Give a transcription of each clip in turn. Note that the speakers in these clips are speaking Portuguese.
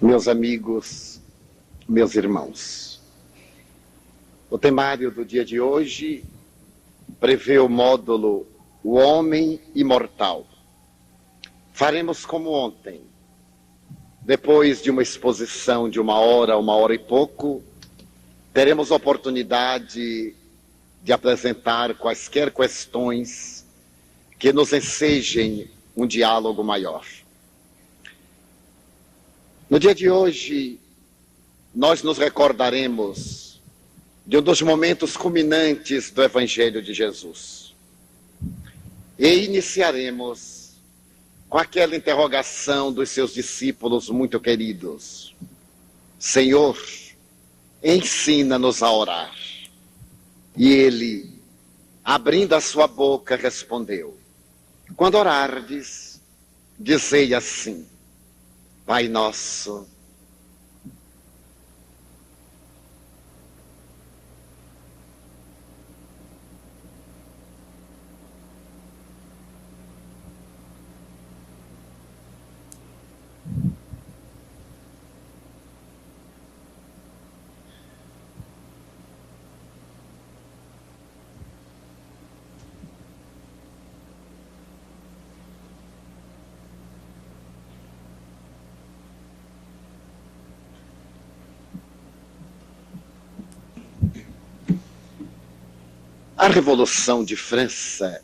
Meus amigos, meus irmãos, o temário do dia de hoje prevê o módulo O Homem Imortal. Faremos como ontem. Depois de uma exposição de uma hora e pouco, teremos oportunidade de apresentar quaisquer questões que nos ensejem um diálogo maior. No dia de hoje, nós nos recordaremos de um dos momentos culminantes do Evangelho de Jesus. E iniciaremos com aquela interrogação dos seus discípulos muito queridos. Senhor, ensina-nos a orar. E ele, abrindo a sua boca, respondeu: quando orardes, dizei assim: Pai nosso, a Revolução de França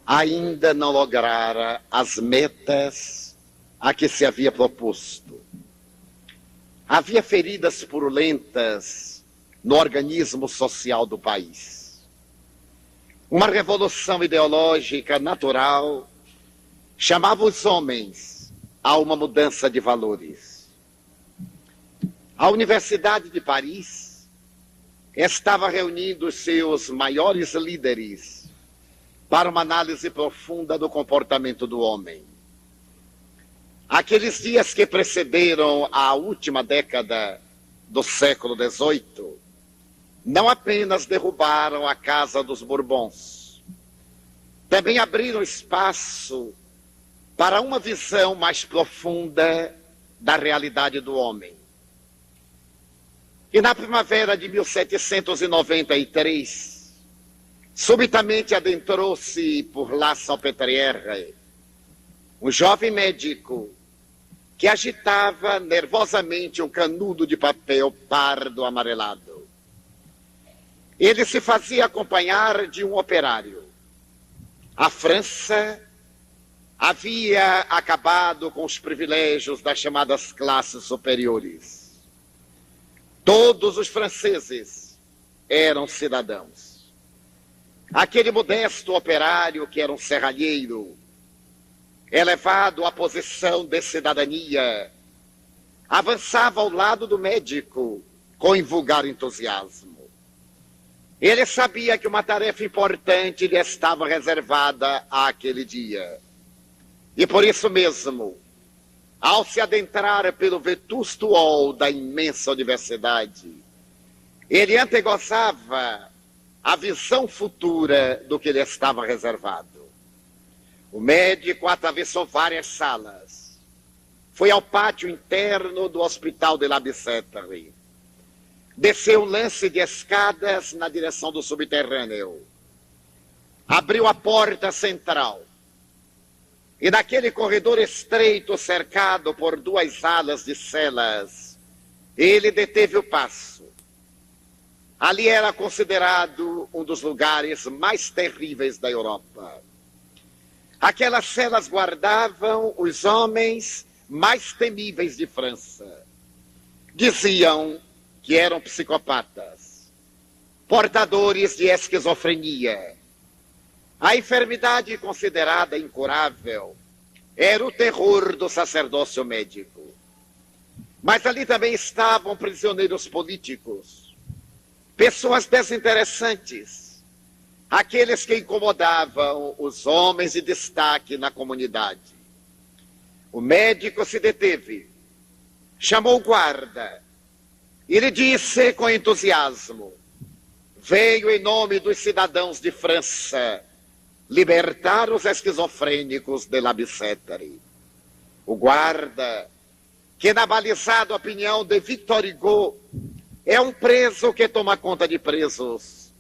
ainda não lograra as metas a que se havia proposto. Havia feridas purulentas no organismo social do país. Uma revolução ideológica natural chamava os homens a uma mudança de valores. A Universidade de Paris estava reunindo os seus maiores líderes para uma análise profunda do comportamento do homem. Aqueles dias que precederam a última década do século XVIII não apenas derrubaram a Casa dos Bourbons, também abriram espaço para uma visão mais profunda da realidade do homem. E na primavera de 1793, subitamente adentrou-se por La Salpêtrière um jovem médico que agitava nervosamente um canudo de papel pardo amarelado. Ele se fazia acompanhar de um operário. A França havia acabado com os privilégios das chamadas classes superiores. Todos os franceses eram cidadãos. Aquele modesto operário, que era um serralheiro, elevado à posição de cidadania, avançava ao lado do médico com invulgar entusiasmo. Ele sabia que uma tarefa importante lhe estava reservada àquele dia. E por isso mesmo, ao se adentrar pelo vetusto hall da imensa universidade, ele antegozava a visão futura do que lhe estava reservado. O médico atravessou várias salas, foi ao pátio interno do Hospital de La Bicêtre, desceu um lance de escadas na direção do subterrâneo, abriu a porta central, e naquele corredor estreito, cercado por duas alas de celas, ele deteve o passo. Ali era considerado um dos lugares mais terríveis da Europa. Aquelas celas guardavam os homens mais temíveis de França. Diziam que eram psicopatas, portadores de esquizofrenia. A enfermidade considerada incurável era o terror do sacerdócio médico. Mas ali também estavam prisioneiros políticos, pessoas desinteressantes, aqueles que incomodavam os homens de destaque na comunidade. O médico se deteve, chamou o guarda e lhe disse com entusiasmo: veio em nome dos cidadãos de França libertar os esquizofrênicos de La Bicêtre. O guarda que na balizada opinião de Victor Hugo é um preso que toma conta de presos.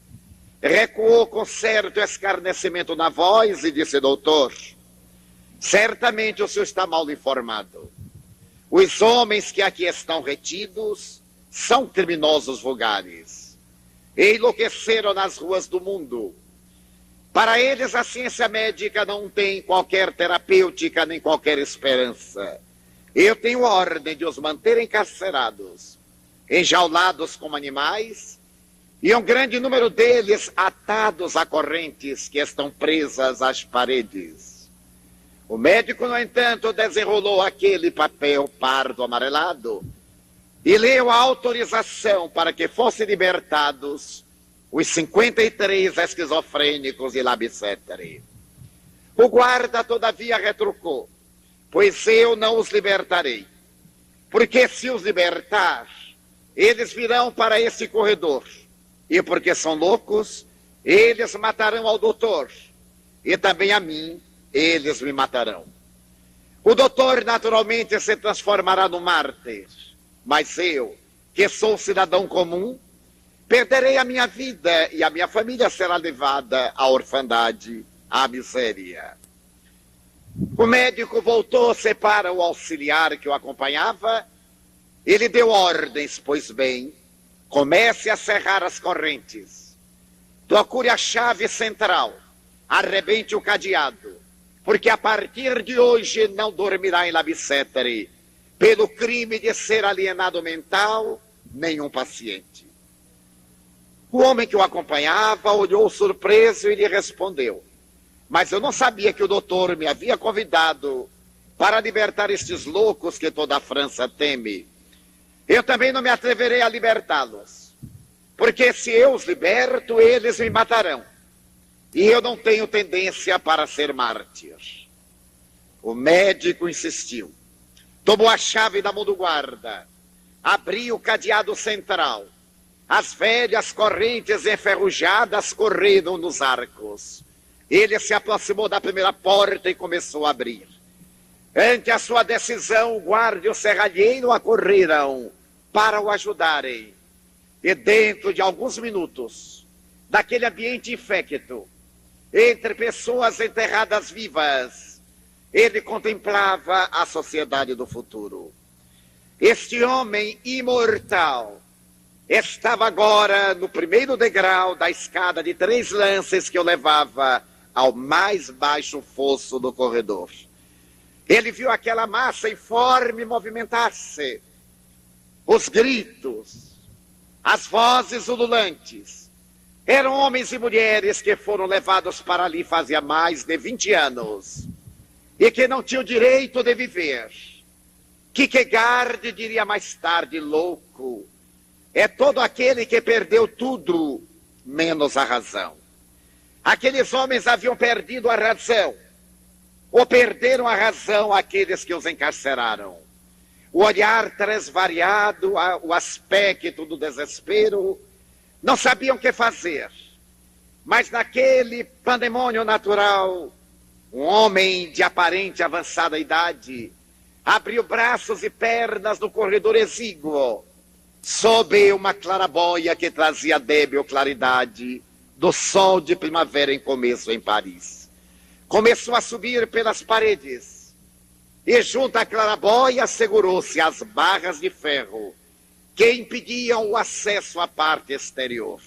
Recuou com certo escarnecimento na voz e disse: doutor, certamente o senhor está mal informado. Os homens que aqui estão retidos são criminosos vulgares. Enlouqueceram nas ruas do mundo. Para eles, a ciência médica não tem qualquer terapêutica nem qualquer esperança. Eu tenho ordem de os manter encarcerados, enjaulados como animais, e um grande número deles atados a correntes que estão presas às paredes. O médico, no entanto, desenrolou aquele papel pardo amarelado e leu a autorização para que fossem libertados os 53 esquizofrênicos de Labicétere. O guarda, todavia, retrucou: pois eu não os libertarei, porque se os libertar, eles virão para esse corredor, e porque são loucos, eles matarão ao doutor, e também a mim eles me matarão. O doutor naturalmente se transformará no mártir, mas eu, que sou cidadão comum, perderei a minha vida e a minha família será levada à orfandade, à miséria. O médico voltou-se para o auxiliar que o acompanhava. Ele deu ordens: pois bem, comece a serrar as correntes. Procure a chave central, arrebente o cadeado, porque a partir de hoje não dormirá em Labicétere, pelo crime de ser alienado mental, nenhum paciente. O homem que o acompanhava olhou surpreso e lhe respondeu: mas eu não sabia que o doutor me havia convidado para libertar estes loucos que toda a França teme. Eu também não me atreverei a libertá-los, porque se eu os liberto, eles me matarão. E eu não tenho tendência para ser mártir. O médico insistiu. Tomou a chave da mão do guarda, abriu o cadeado central. As velhas correntes enferrujadas correram nos arcos. Ele se aproximou da primeira porta e começou a abrir. Ante a sua decisão, o guarda e o serralheiro acorreram para o ajudarem. E dentro de alguns minutos, daquele ambiente infecto, entre pessoas enterradas vivas, ele contemplava a sociedade do futuro. Este homem imortal estava agora no primeiro degrau da escada de 3 lances que o levava ao mais baixo fosso do corredor. Ele viu aquela massa informe movimentar-se. Os gritos, as vozes ululantes, eram homens e mulheres que foram levados para ali fazia mais de 20 anos e que não tinham direito de viver. Kierkegaard diria mais tarde: louco é todo aquele que perdeu tudo, menos a razão. Aqueles homens haviam perdido a razão, ou perderam a razão aqueles que os encarceraram. O olhar transvariado, o aspecto do desespero, não sabiam o que fazer. Mas naquele pandemônio natural, um homem de aparente avançada idade abriu braços e pernas no corredor exíguo, sob uma clarabóia que trazia débil claridade do sol de primavera em começo em Paris. Começou a subir pelas paredes e junto à clarabóia segurou-se as barras de ferro que impediam o acesso à parte exterior.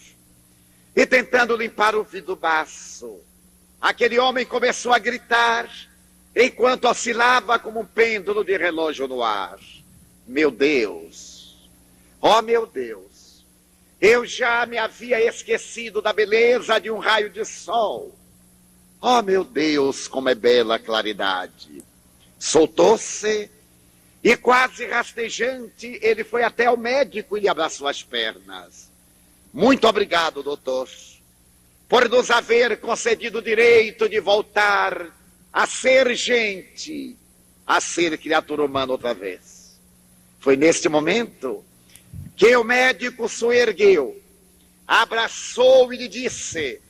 E tentando limpar o vidro baço, aquele homem começou a gritar enquanto oscilava como um pêndulo de relógio no ar: meu Deus, oh meu Deus, eu já me havia esquecido da beleza de um raio de sol. Oh meu Deus, como é bela a claridade. Soltou-se e quase rastejante ele foi até o médico e lhe abraçou as pernas. Muito obrigado, doutor, por nos haver concedido o direito de voltar a ser gente, a ser criatura humana outra vez. Foi neste momento que o médico soergueu, abraçou e lhe disse: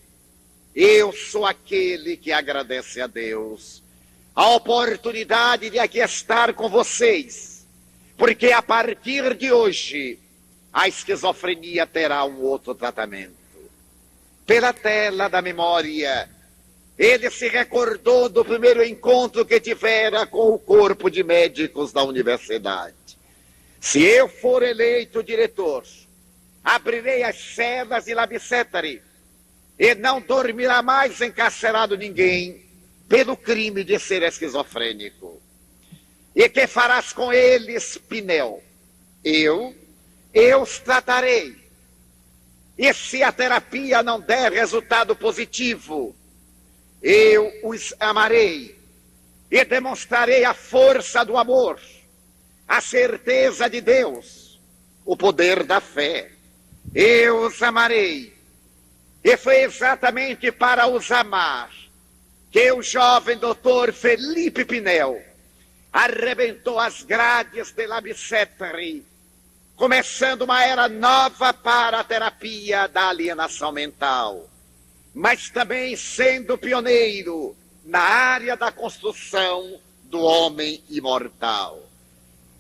eu sou aquele que agradece a Deus a oportunidade de aqui estar com vocês, porque a partir de hoje a esquizofrenia terá um outro tratamento. Pela tela da memória, ele se recordou do primeiro encontro que tivera com o corpo de médicos da universidade. Se eu for eleito diretor, abrirei as celas de Labicetari e não dormirá mais encarcerado ninguém pelo crime de ser esquizofrênico. E que farás com eles, Pinel? Eu os tratarei. E se a terapia não der resultado positivo, eu os amarei e demonstrarei a força do amor, a certeza de Deus, o poder da fé. Eu os amarei. E foi exatamente para os amar que o jovem doutor Felipe Pinel arrebentou as grades de Labicetari, começando uma era nova para a terapia da alienação mental, mas também sendo pioneiro na área da construção do homem imortal.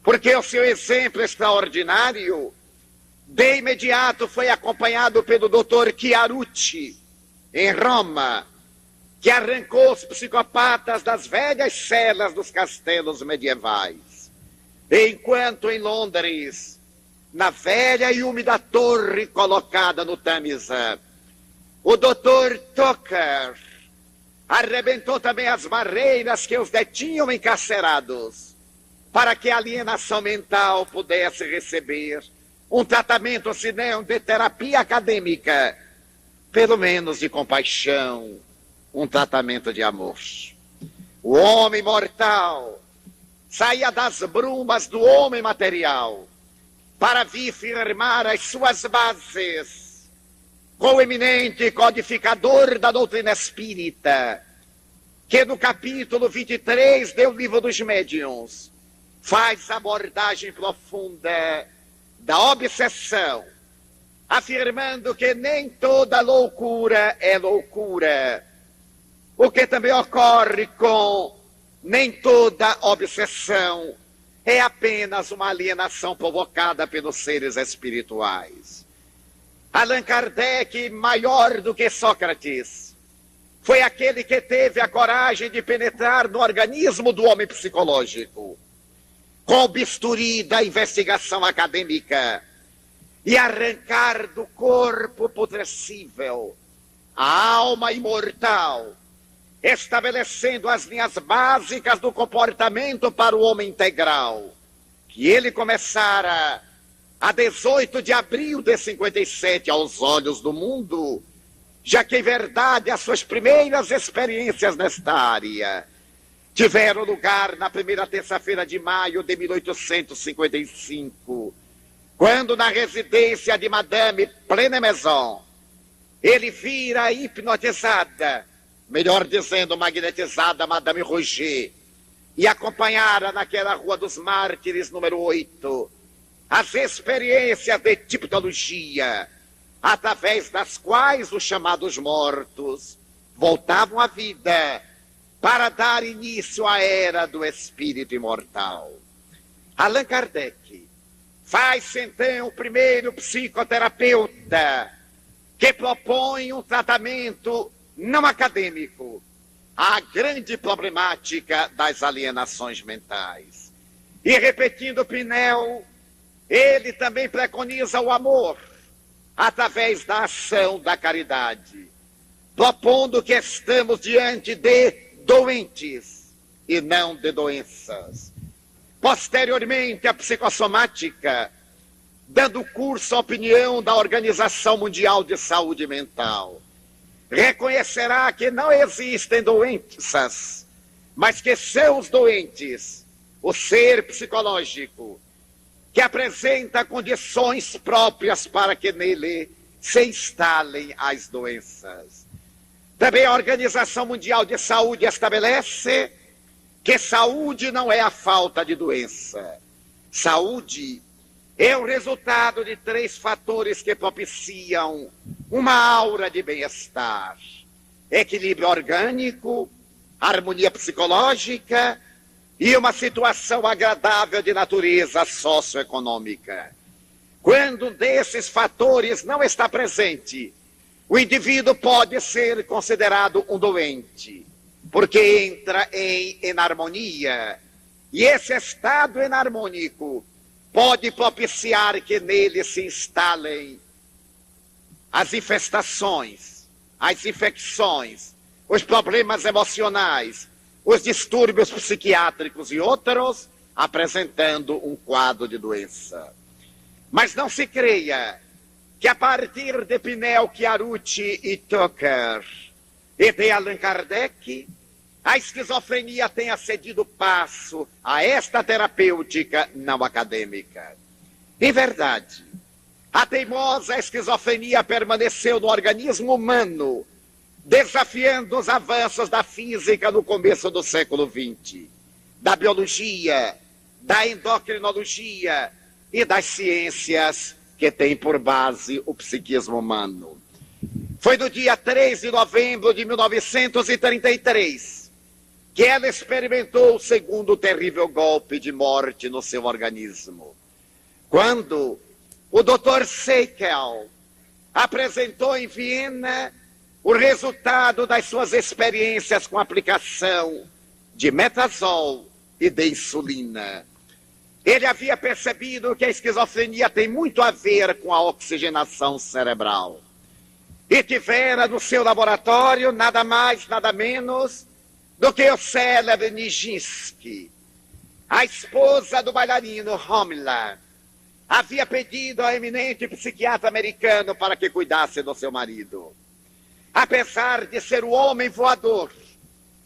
Porque o seu exemplo extraordinário, de imediato, foi acompanhado pelo Dr. Chiarucci, em Roma, que arrancou os psicopatas das velhas celas dos castelos medievais. Enquanto em Londres, na velha e úmida torre colocada no Tamisa, o Dr. Tucker arrebentou também as barreiras que os detinham encarcerados, para que a alienação mental pudesse receber um tratamento, se não de terapia acadêmica, pelo menos de compaixão, um tratamento de amor. O homem mortal saía das brumas do homem material para vir firmar as suas bases com o eminente codificador da doutrina espírita, que no capítulo 23 do Livro dos Médiuns faz abordagem profunda da obsessão, afirmando que nem toda loucura é loucura, o que também ocorre com nem toda obsessão é apenas uma alienação provocada pelos seres espirituais. Allan Kardec, maior do que Sócrates, foi aquele que teve a coragem de penetrar no organismo do homem psicológico, com o bisturi da investigação acadêmica, e arrancar do corpo putrescível a alma imortal, estabelecendo as linhas básicas do comportamento para o homem integral, que ele começara a 18 de abril de 57 aos olhos do mundo, já que, em verdade, as suas primeiras experiências nesta área tiveram lugar na primeira terça-feira de maio de 1855, quando, na residência de Madame Plenemaison, ele vira hipnotizada, melhor dizendo, magnetizada, Madame Rouget, e acompanhara naquela Rua dos Mártires, número 8, as experiências de tipologia, através das quais os chamados mortos voltavam à vida para dar início à era do espírito imortal. Allan Kardec faz-se então o primeiro psicoterapeuta que propõe um tratamento não acadêmico à grande problemática das alienações mentais. E repetindo Pinel, ele também preconiza o amor através da ação da caridade, propondo que estamos diante de doentes e não de doenças. Posteriormente, a psicossomática, dando curso à opinião da Organização Mundial de Saúde Mental, reconhecerá que não existem doenças, mas que são os doentes, o ser psicológico, que apresenta condições próprias para que nele se instalem as doenças. Também a Organização Mundial de Saúde estabelece que saúde não é a falta de doença. Saúde é o resultado de 3 fatores que propiciam uma aura de bem-estar: equilíbrio orgânico, harmonia psicológica e uma situação agradável de natureza socioeconômica. Quando um desses fatores não está presente, o indivíduo pode ser considerado um doente, porque entra em enarmonia. E esse estado enarmônico pode propiciar que nele se instalem as infestações, as infecções, os problemas emocionais, os distúrbios psiquiátricos e outros, apresentando um quadro de doença. Mas não se creia que a partir de Pinel, Chiarucci e Tucker e de Allan Kardec, a esquizofrenia tenha cedido passo a esta terapêutica não acadêmica. Em verdade, a teimosa esquizofrenia permaneceu no organismo humano, desafiando os avanços da física no começo do século XX, da biologia, da endocrinologia e das ciências que têm por base o psiquismo humano. Foi no dia 3 de novembro de 1933 que ela experimentou o segundo terrível golpe de morte no seu organismo, quando o Dr. Seikel apresentou em Viena o resultado das suas experiências com aplicação de metazol e de insulina. Ele havia percebido que a esquizofrenia tem muito a ver com a oxigenação cerebral. E tivera no seu laboratório nada mais, nada menos do que o célebre Nijinsky. A esposa do bailarino Hommler havia pedido ao eminente psiquiatra americano para que cuidasse do seu marido. Apesar de ser o homem voador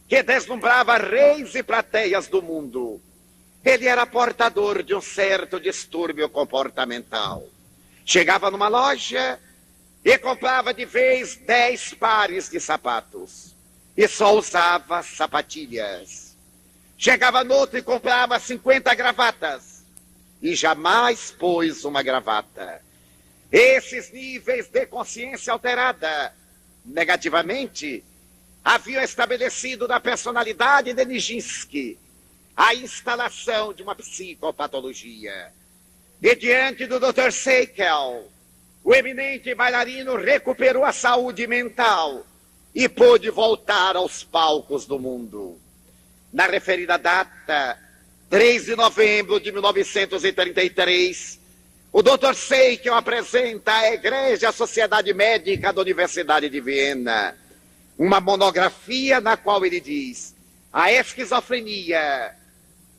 que deslumbrava reis e plateias do mundo, ele era portador de um certo distúrbio comportamental. Chegava numa loja e comprava de vez 10 pares de sapatos e só usava sapatilhas. Chegava noutra e comprava 50 gravatas e jamais pôs uma gravata. Esses níveis de consciência alterada, negativamente, haviam estabelecido na personalidade de Nijinsky a instalação de uma psicopatologia. E diante do Dr. Seikel, o eminente bailarino recuperou a saúde mental e pôde voltar aos palcos do mundo. Na referida data, 3 de novembro de 1933, o Dr. Seikel apresenta à Egrégia Sociedade Médica da Universidade de Viena uma monografia na qual ele diz: a esquizofrenia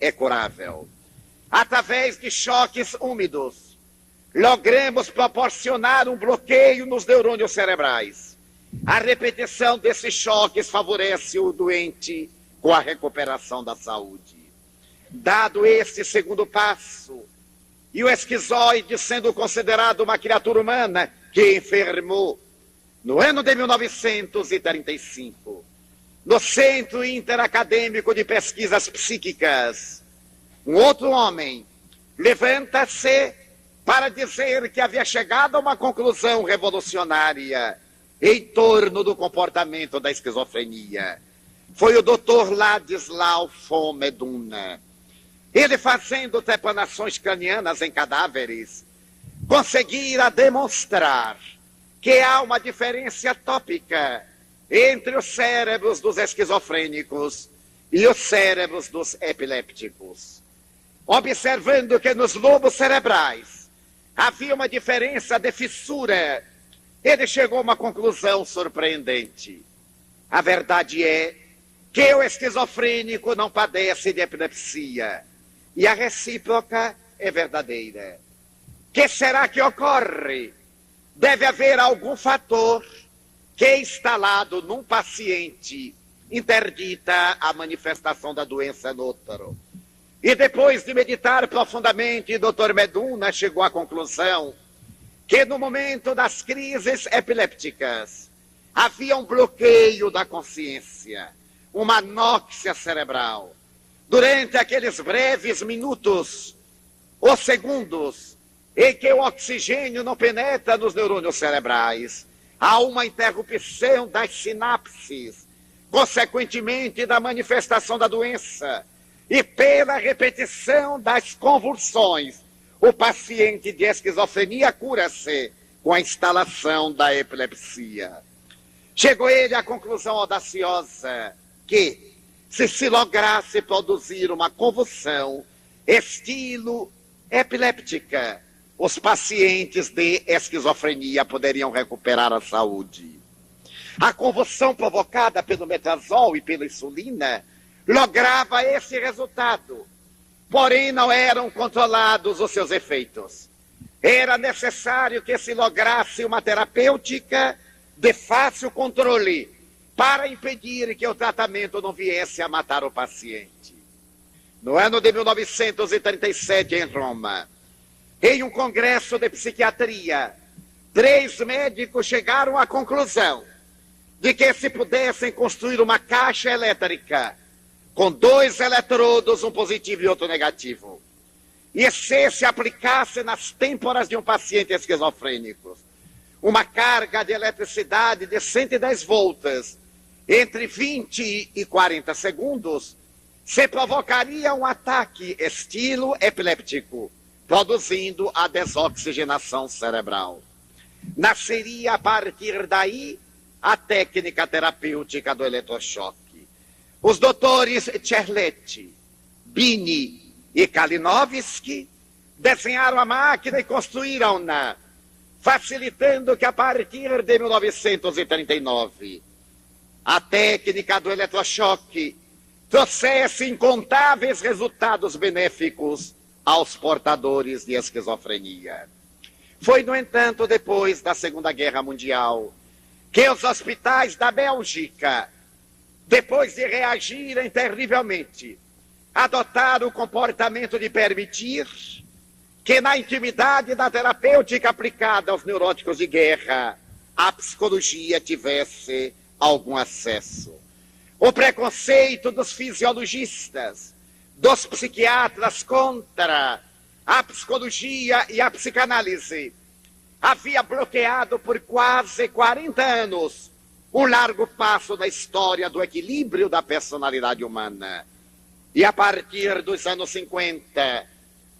é curável. Através de choques úmidos, logramos proporcionar um bloqueio nos neurônios cerebrais. A repetição desses choques favorece o doente com a recuperação da saúde. Dado este segundo passo, e o esquizoide sendo considerado uma criatura humana que enfermou, no ano de 1935, no Centro Interacadêmico de Pesquisas Psíquicas, um outro homem levanta-se para dizer que havia chegado a uma conclusão revolucionária em torno do comportamento da esquizofrenia. Foi o Dr. Ladislau von Meduna. Ele, fazendo trepanações cranianas em cadáveres, conseguira demonstrar que há uma diferença tópica entre os cérebros dos esquizofrênicos e os cérebros dos epilépticos. Observando que nos lobos cerebrais havia uma diferença de fissura, ele chegou a uma conclusão surpreendente. A verdade é que o esquizofrênico não padece de epilepsia, e a recíproca é verdadeira. Que será que ocorre? Deve haver algum fator que, instalado num paciente, interdita a manifestação da doença no outro. E depois de meditar profundamente, Dr. Meduna chegou à conclusão que no momento das crises epilépticas havia um bloqueio da consciência, uma anóxia cerebral. Durante aqueles breves minutos ou segundos em que o oxigênio não penetra nos neurônios cerebrais, há uma interrupção das sinapses, consequentemente da manifestação da doença. e pela repetição das convulsões, o paciente de esquizofrenia cura-se com a instalação da epilepsia. Chegou ele à conclusão audaciosa que, se lograsse produzir uma convulsão estilo epiléptica, os pacientes de esquizofrenia poderiam recuperar a saúde. A convulsão provocada pelo metrazol e pela insulina lograva esse resultado, porém não eram controlados os seus efeitos. Era necessário que se lograsse uma terapêutica de fácil controle para impedir que o tratamento não viesse a matar o paciente. No ano de 1937, em Roma, em um congresso de psiquiatria, 3 médicos chegaram à conclusão de que se pudessem construir uma caixa elétrica com 2 eletrodos, um positivo e outro negativo, e se aplicasse nas têmporas de um paciente esquizofrênico uma carga de eletricidade de 110 volts entre 20 e 40 segundos, se provocaria um ataque estilo epiléptico, produzindo a desoxigenação cerebral. Nasceria a partir daí a técnica terapêutica do eletrochoque. Os doutores Cerletti, Bini e Kalinowski desenharam a máquina e construíram-na, facilitando que a partir de 1939 a técnica do eletrochoque trouxesse incontáveis resultados benéficos aos portadores de esquizofrenia. Foi, no entanto, depois da Segunda Guerra Mundial, que os hospitais da Bélgica, depois de reagirem terrivelmente, adotaram o comportamento de permitir que na intimidade da terapêutica aplicada aos neuróticos de guerra, a psicologia tivesse algum acesso. O preconceito dos fisiologistas, dos psiquiatras contra a psicologia e a psicanálise havia bloqueado por quase 40 anos um largo passo na história do equilíbrio da personalidade humana. E a partir dos anos 50,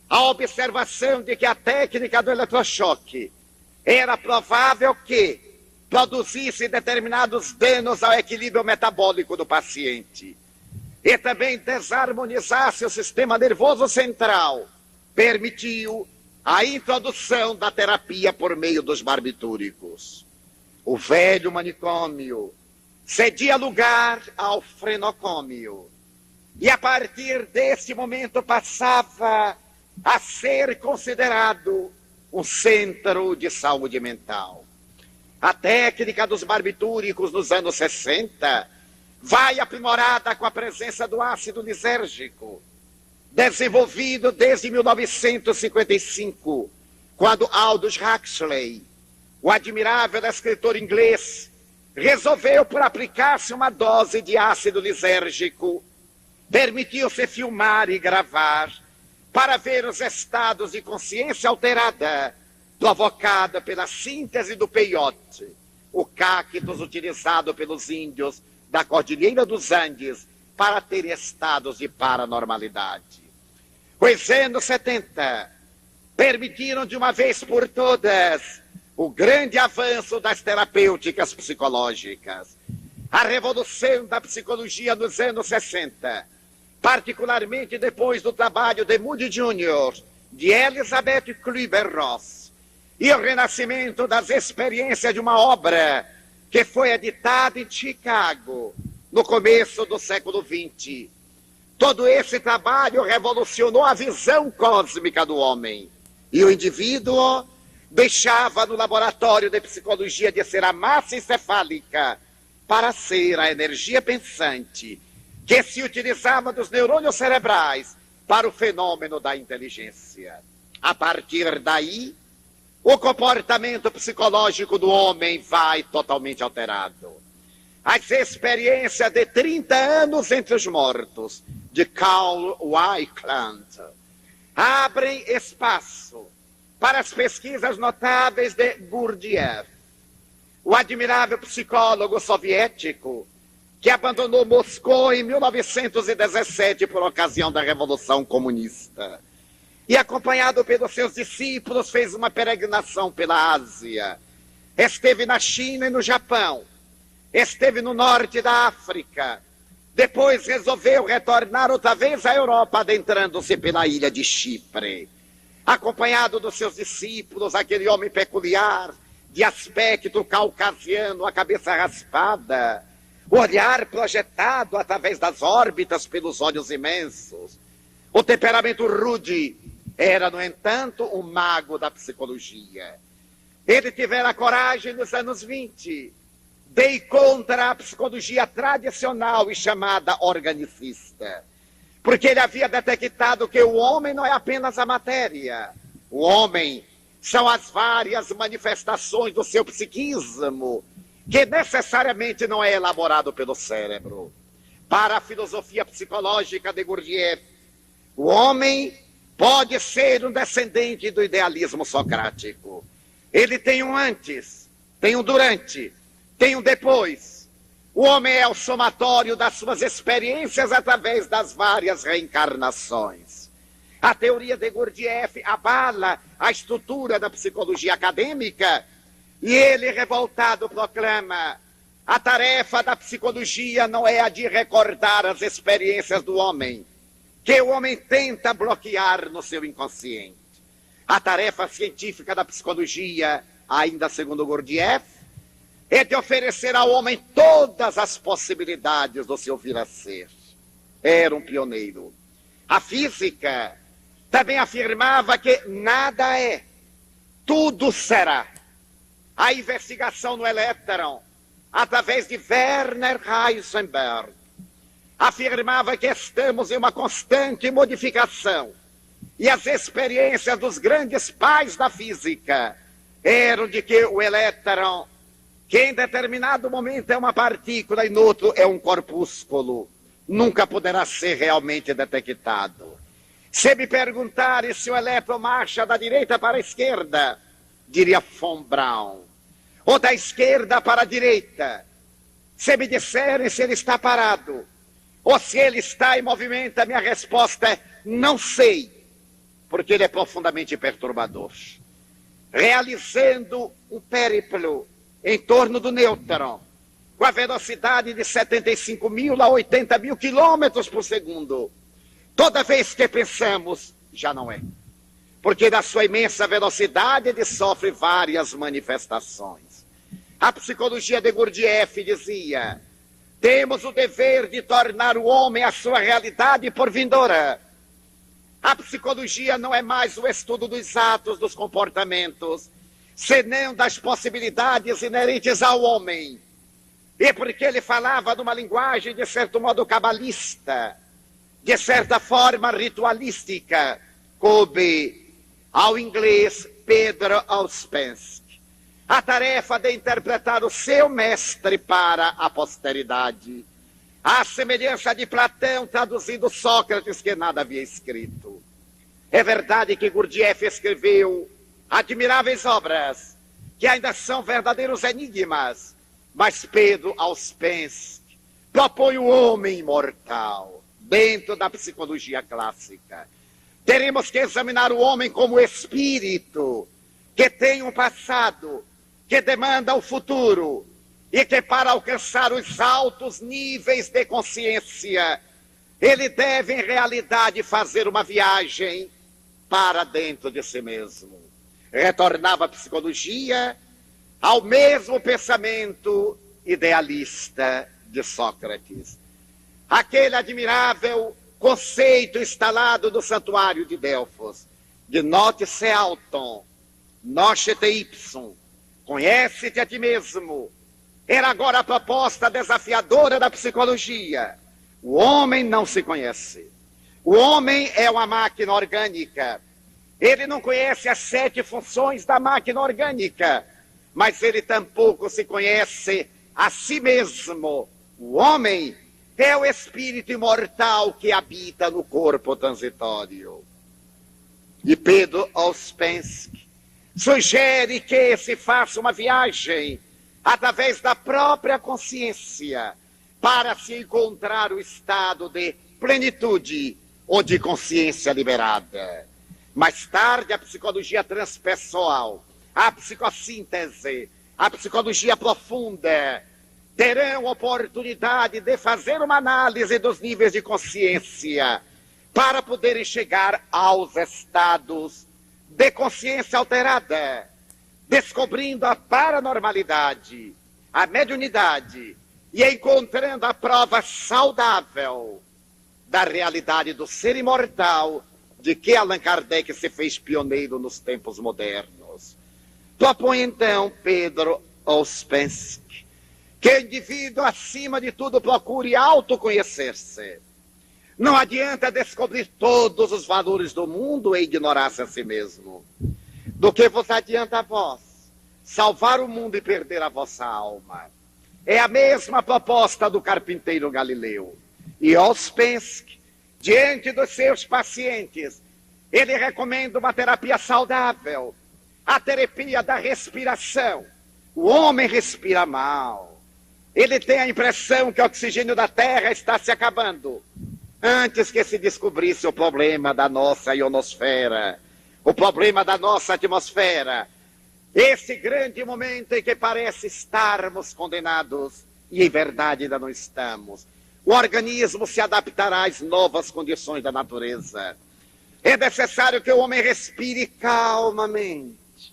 a observação de que a técnica do eletrochoque era provável que produzisse determinados danos ao equilíbrio metabólico do paciente e também desarmonizasse o sistema nervoso central, permitiu a introdução da terapia por meio dos barbitúricos. O velho manicômio cedia lugar ao frenocômio e a partir desse momento passava a ser considerado um centro de saúde mental. A técnica dos barbitúricos nos anos 60 vai aprimorada com a presença do ácido lisérgico, desenvolvido desde 1955, quando Aldous Huxley, o admirável escritor inglês, resolveu por aplicar-se uma dose de ácido lisérgico, permitiu-se filmar e gravar para ver os estados de consciência alterada provocada pela síntese do peiote, o cactus utilizado pelos índios da Cordilheira dos Andes para ter estados de paranormalidade. Os anos 70 permitiram de uma vez por todas o grande avanço das terapêuticas psicológicas. A revolução da psicologia nos anos 60, particularmente depois do trabalho de Moody Jr., de Elizabeth Kübler-Ross, e o renascimento das experiências de uma obra que foi editada em Chicago no começo do século XX. Todo esse trabalho revolucionou a visão cósmica do homem. E o indivíduo deixava no laboratório de psicologia de ser a massa encefálica para ser a energia pensante que se utilizava dos neurônios cerebrais para o fenômeno da inteligência. A partir daí, o comportamento psicológico do homem vai totalmente alterado. As experiências de 30 anos entre os mortos, de Carl Weickland, abrem espaço para as pesquisas notáveis de Gurdjieff, o admirável psicólogo soviético que abandonou Moscou em 1917 por ocasião da Revolução Comunista. E, acompanhado pelos seus discípulos, fez uma peregrinação pela Ásia. Esteve na China e no Japão. Esteve no norte da África. Depois resolveu retornar outra vez à Europa, adentrando-se pela ilha de Chipre. Acompanhado dos seus discípulos, aquele homem peculiar, de aspecto caucasiano, a cabeça raspada, o olhar projetado através das órbitas pelos olhos imensos. O temperamento rude era, no entanto, um mago da psicologia. Ele tivera coragem nos anos 20 de ir contra a psicologia tradicional e chamada organicista. Porque ele havia detectado que o homem não é apenas a matéria. O homem são as várias manifestações do seu psiquismo, que necessariamente não é elaborado pelo cérebro. Para a filosofia psicológica de Gurdjieff, o homem pode ser um descendente do idealismo socrático. Ele tem um antes, tem um durante, tem um depois. O homem é o somatório das suas experiências através das várias reencarnações. A teoria de Gurdjieff abala a estrutura da psicologia acadêmica e ele, revoltado, proclama: a tarefa da psicologia não é a de recordar as experiências do homem, que o homem tenta bloquear no seu inconsciente. A tarefa científica da psicologia, ainda segundo Gurdjieff, é de oferecer ao homem todas as possibilidades do seu vir a ser. Era um pioneiro. A física também afirmava que nada é, tudo será. A investigação no elétron, através de Werner Heisenberg, afirmava que estamos em uma constante modificação. E as experiências dos grandes pais da física eram de que o elétron, que em determinado momento é uma partícula e no outro é um corpúsculo, nunca poderá ser realmente detectado. Se me perguntarem se o elétron marcha da direita para a esquerda, diria von Braun, ou da esquerda para a direita. Se me disserem se ele está parado, ou se ele está em movimento, a minha resposta é não sei, porque ele é profundamente perturbador. Realizando um périplo em torno do nêutron, com a velocidade de 75 mil a 80 mil quilômetros por segundo. Toda vez que pensamos, já não é. Porque da sua imensa velocidade ele sofre várias manifestações. A psicologia de Gurdjieff dizia: temos o dever de tornar o homem a sua realidade por vindoura. A psicologia não é mais o estudo dos atos, dos comportamentos, senão das possibilidades inerentes ao homem. E porque ele falava numa linguagem de certo modo cabalista, de certa forma ritualística, coube ao inglês Pedro Ouspensky a tarefa de interpretar o seu mestre para a posteridade, à semelhança de Platão traduzindo Sócrates, que nada havia escrito. É verdade que Gurdjieff escreveu admiráveis obras, que ainda são verdadeiros enigmas, mas Pedro Ouspensky propõe o homem imortal dentro da psicologia clássica. Teremos que examinar o homem como espírito, que tem um passado, que demanda o futuro, e que para alcançar os altos níveis de consciência, ele deve em realidade fazer uma viagem para dentro de si mesmo. Retornava a psicologia ao mesmo pensamento idealista de Sócrates. Aquele admirável conceito instalado no santuário de Delfos, de note se auton, nocete ipsum, conhece-te a ti mesmo, era agora a proposta desafiadora da psicologia. O homem não se conhece. O homem é uma máquina orgânica. Ele não conhece as 7 funções da máquina orgânica, mas ele tampouco se conhece a si mesmo. O homem é o espírito imortal que habita no corpo transitório. E Pedro Ouspensky sugere que se faça uma viagem através da própria consciência para se encontrar o estado de plenitude ou de consciência liberada. Mais tarde, a psicologia transpessoal, a psicossíntese, a psicologia profunda terão oportunidade de fazer uma análise dos níveis de consciência para poderem chegar aos estados de consciência alterada, descobrindo a paranormalidade, a mediunidade e encontrando a prova saudável da realidade do ser imortal de que Allan Kardec se fez pioneiro nos tempos modernos. Propõe então Pedro Ouspensky que o indivíduo, acima de tudo, procure autoconhecer-se. Não adianta descobrir todos os valores do mundo e ignorar-se a si mesmo. Do que vos adianta a vós salvar o mundo e perder a vossa alma? É a mesma proposta do carpinteiro Galileu. E Ouspensky, diante dos seus pacientes, ele recomenda uma terapia saudável, a terapia da respiração. O homem respira mal. Ele tem a impressão que o oxigênio da Terra está se acabando. Antes que se descobrisse o problema da nossa ionosfera, o problema da nossa atmosfera, esse grande momento em que parece estarmos condenados, e em verdade ainda não estamos. O organismo se adaptará às novas condições da natureza. É necessário que o homem respire calmamente.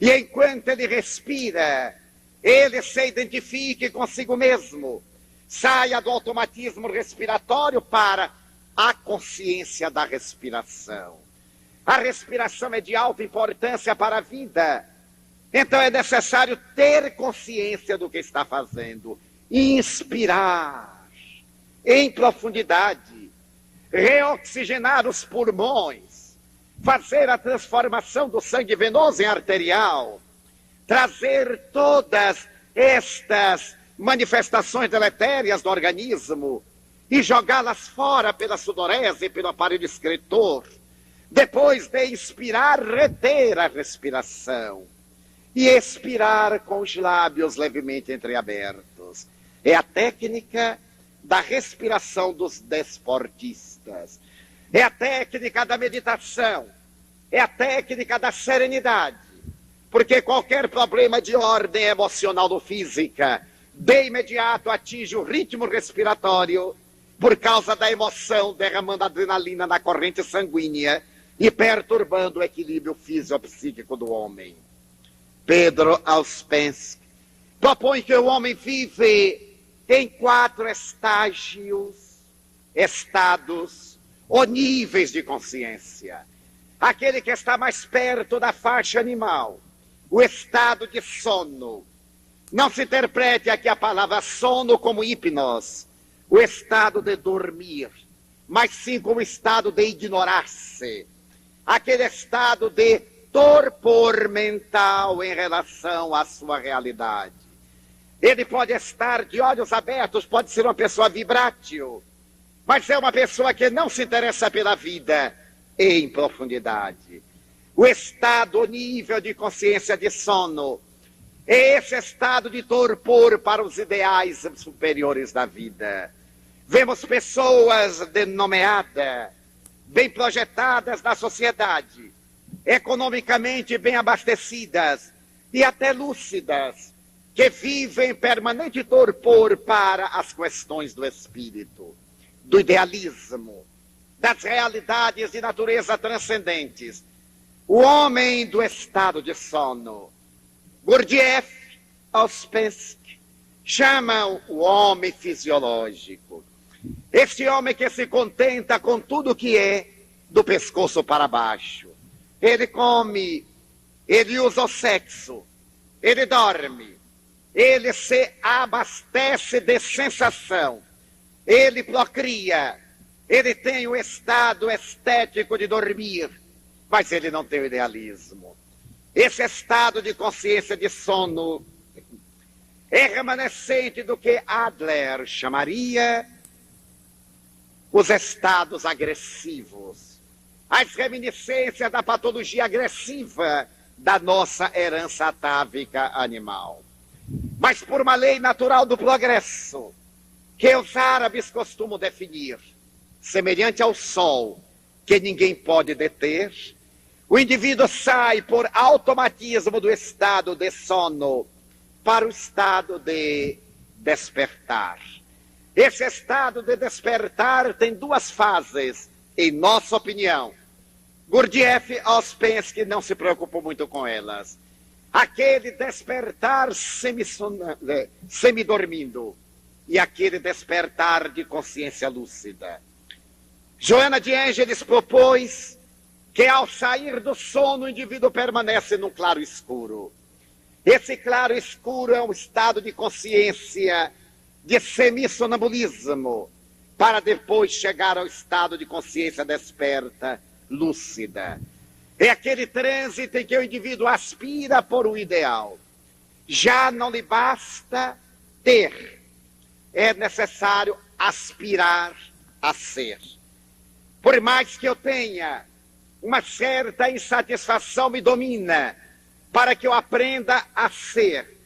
E enquanto ele respira, ele se identifique consigo mesmo. Saia do automatismo respiratório para a consciência da respiração. A respiração é de alta importância para a vida. Então é necessário ter consciência do que está fazendo. Inspirar em profundidade. Reoxigenar os pulmões. Fazer a transformação do sangue venoso em arterial. Trazer todas estas manifestações deletérias do organismo e jogá-las fora pela sudorese e pelo aparelho excretor. Depois de inspirar, reter a respiração e expirar com os lábios levemente entreabertos. É a técnica da respiração dos desportistas. É a técnica da meditação. É a técnica da serenidade. Porque qualquer problema de ordem emocional ou física, de imediato atinge o ritmo respiratório por causa da emoção derramando adrenalina na corrente sanguínea e perturbando o equilíbrio físico-psíquico do homem. Pedro Ouspensky propõe que o homem vive em 4 estados ou níveis de consciência. Aquele que está mais perto da faixa animal, o estado de sono. Não se interprete aqui a palavra sono como hipnos, o estado de dormir, mas sim como estado de ignorar-se. Aquele estado de torpor mental em relação à sua realidade. Ele pode estar de olhos abertos, pode ser uma pessoa vibrátil, mas é uma pessoa que não se interessa pela vida em profundidade. O estado, o nível de consciência de sono, é esse estado de torpor para os ideais superiores da vida. Vemos pessoas denomeadas, bem projetadas na sociedade, economicamente bem abastecidas e até lúcidas, que vivem em permanente torpor para as questões do espírito, do idealismo, das realidades de natureza transcendentes. O homem do estado de sono. Gurdjieff, Ouspensky, chamam o homem fisiológico. Este homem que se contenta com tudo que é do pescoço para baixo. Ele come, ele usa o sexo, ele dorme, ele se abastece de sensação, ele procria, ele tem o estado estético de dormir, mas ele não tem o idealismo. Esse estado de consciência de sono é remanescente do que Adler chamaria os estados agressivos, as reminiscências da patologia agressiva da nossa herança atávica animal. Mas por uma lei natural do progresso, que os árabes costumam definir, semelhante ao sol, que ninguém pode deter, o indivíduo sai por automatismo do estado de sono para o estado de despertar. Esse estado de despertar tem duas fases, em nossa opinião. Gurdjieff e Ouspensky não se preocupam muito com elas. Aquele despertar semidormindo e aquele despertar de consciência lúcida. Joana de Ângeles propôs que ao sair do sono o indivíduo permanece num claro escuro. Esse claro escuro é um estado de consciência de semissonambulismo, para depois chegar ao estado de consciência desperta, lúcida. É aquele trânsito em que o indivíduo aspira por um ideal. Já não lhe basta ter, é necessário aspirar a ser. Por mais que eu tenha uma certa insatisfação me domina, para que eu aprenda a ser,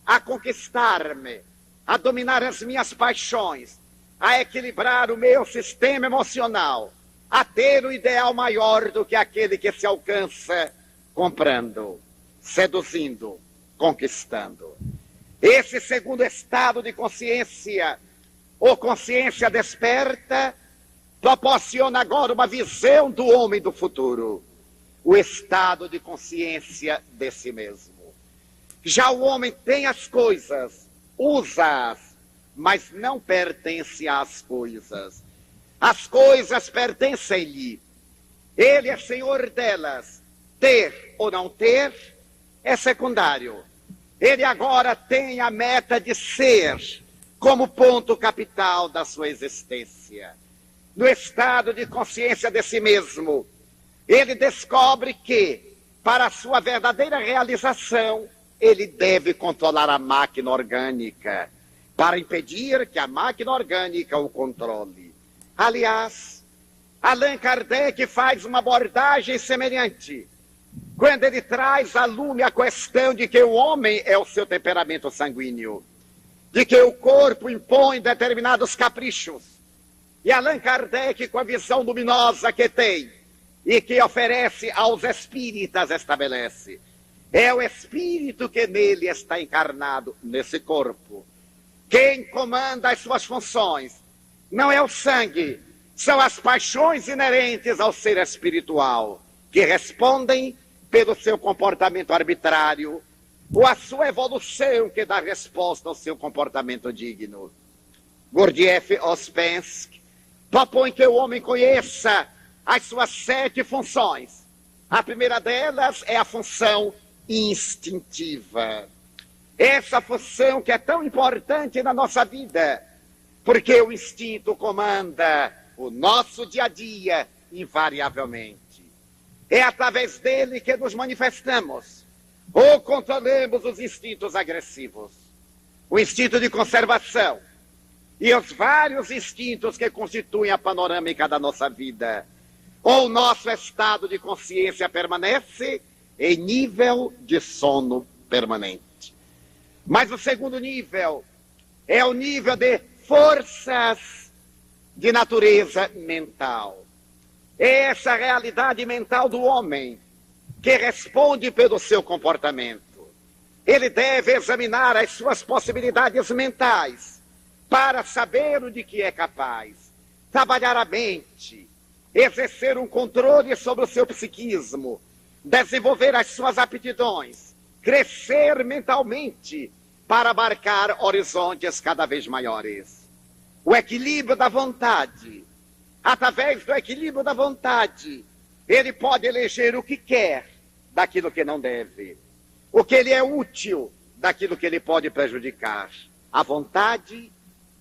a conquistar-me, a dominar as minhas paixões, a equilibrar o meu sistema emocional, a ter um ideal maior do que aquele que se alcança comprando, seduzindo, conquistando. Esse segundo estado de consciência, ou consciência desperta, proporciona agora uma visão do homem do futuro, o estado de consciência de si mesmo. Já o homem tem as coisas, usa-as, mas não pertence às coisas. As coisas pertencem-lhe. Ele é senhor delas. Ter ou não ter é secundário. Ele agora tem a meta de ser como ponto capital da sua existência. No estado de consciência de si mesmo, ele descobre que, para a sua verdadeira realização, ele deve controlar a máquina orgânica, para impedir que a máquina orgânica o controle. Aliás, Allan Kardec faz uma abordagem semelhante, quando ele traz a lume a questão de que o homem é o seu temperamento sanguíneo, de que o corpo impõe determinados caprichos. E Allan Kardec, com a visão luminosa que tem, e que oferece aos espíritas, estabelece: é o espírito que nele está encarnado, nesse corpo. Quem comanda as suas funções não é o sangue, são as paixões inerentes ao ser espiritual, que respondem pelo seu comportamento arbitrário, ou a sua evolução que dá resposta ao seu comportamento digno. Gurdjieff e Ouspensky propõe que o homem conheça as suas 7 funções. A primeira delas é a função instintiva. Essa função que é tão importante na nossa vida, porque o instinto comanda o nosso dia a dia invariavelmente. É através dele que nos manifestamos ou controlamos os instintos agressivos, o instinto de conservação e os vários instintos que constituem a panorâmica da nossa vida. Ou o nosso estado de consciência permanece em nível de sono permanente. Mas o segundo nível é o nível de forças de natureza mental. É essa realidade mental do homem que responde pelo seu comportamento. Ele deve examinar as suas possibilidades mentais para saber o de que é capaz, trabalhar a mente, exercer um controle sobre o seu psiquismo, desenvolver as suas aptidões, crescer mentalmente para abarcar horizontes cada vez maiores. O equilíbrio da vontade. Através do equilíbrio da vontade, ele pode eleger o que quer daquilo que não deve, o que lhe é útil daquilo que ele pode prejudicar. A vontade,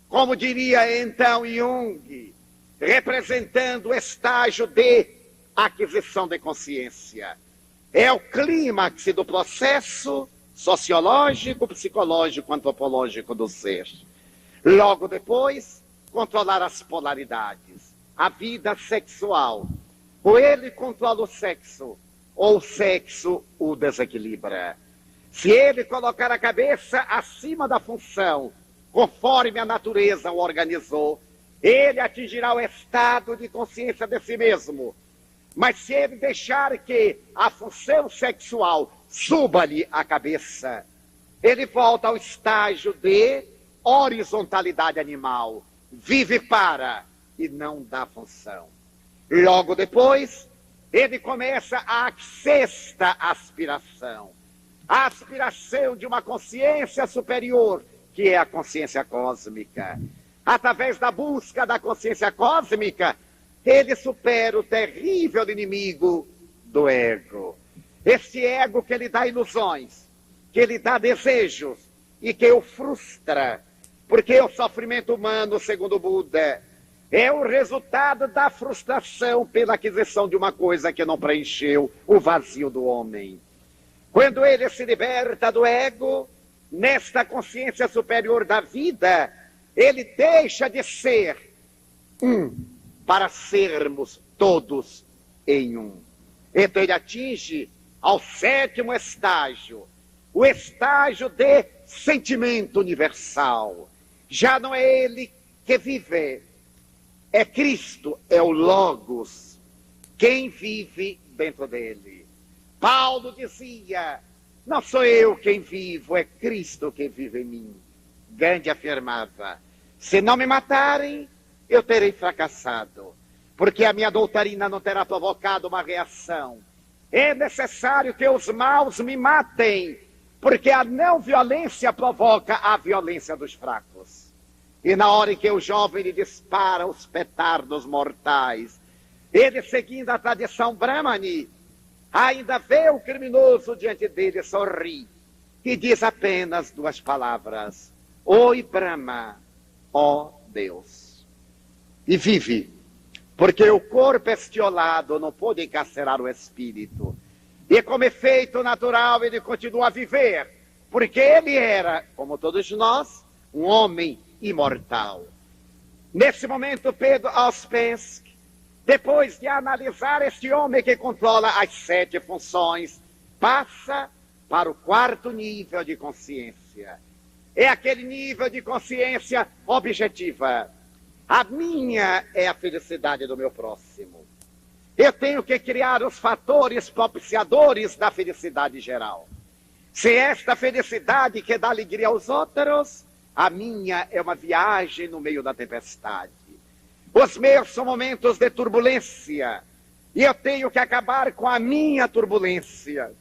como diria então Jung, representando o estágio de aquisição de consciência. É o clímax do processo sociológico, psicológico, antropológico do ser. Logo depois, controlar as polaridades. A vida sexual. Ou ele controla o sexo, ou o sexo o desequilibra. Se ele colocar a cabeça acima da função, conforme a natureza o organizou, ele atingirá o estado de consciência de si mesmo. Mas se ele deixar que a função sexual suba-lhe a cabeça, ele volta ao estágio de horizontalidade animal, vive para e não dá função. Logo depois, ele começa a sexta aspiração, a aspiração de uma consciência superior, que é a consciência cósmica. Através da busca da consciência cósmica, ele supera o terrível inimigo do ego. Esse ego que lhe dá ilusões, que lhe dá desejos e que o frustra. Porque o sofrimento humano, segundo Buda, é o resultado da frustração pela aquisição de uma coisa que não preencheu o vazio do homem. Quando ele se liberta do ego, nesta consciência superior da vida, ele deixa de ser para sermos todos em um. Então ele atinge ao sétimo estágio, o estágio de sentimento universal. Já não é ele que vive, é Cristo, é o Logos, quem vive dentro dele. Paulo dizia, não sou eu quem vivo, é Cristo quem vive em mim. Gandhi afirmava, se não me matarem, eu terei fracassado, porque a minha doutrina não terá provocado uma reação. É necessário que os maus me matem, porque a não violência provoca a violência dos fracos. E na hora em que o jovem lhe dispara os petardos mortais, ele, seguindo a tradição Brahmani, ainda vê o criminoso diante dele sorrir e diz apenas duas palavras: Oi, Brahma, ó Deus. E vive, porque o corpo estiolado não pode encarcerar o espírito. E como efeito natural ele continua a viver, porque ele era, como todos nós, um homem imortal. Nesse momento, Pedro Ouspensky, depois de analisar este homem que controla as 7 funções, passa para o 4º nível de consciência. É aquele nível de consciência objetiva. A minha é a felicidade do meu próximo. Eu tenho que criar os fatores propiciadores da felicidade geral. Se esta felicidade que dá alegria aos outros, a minha é uma viagem no meio da tempestade. Os meus são momentos de turbulência, e eu tenho que acabar com a minha turbulência,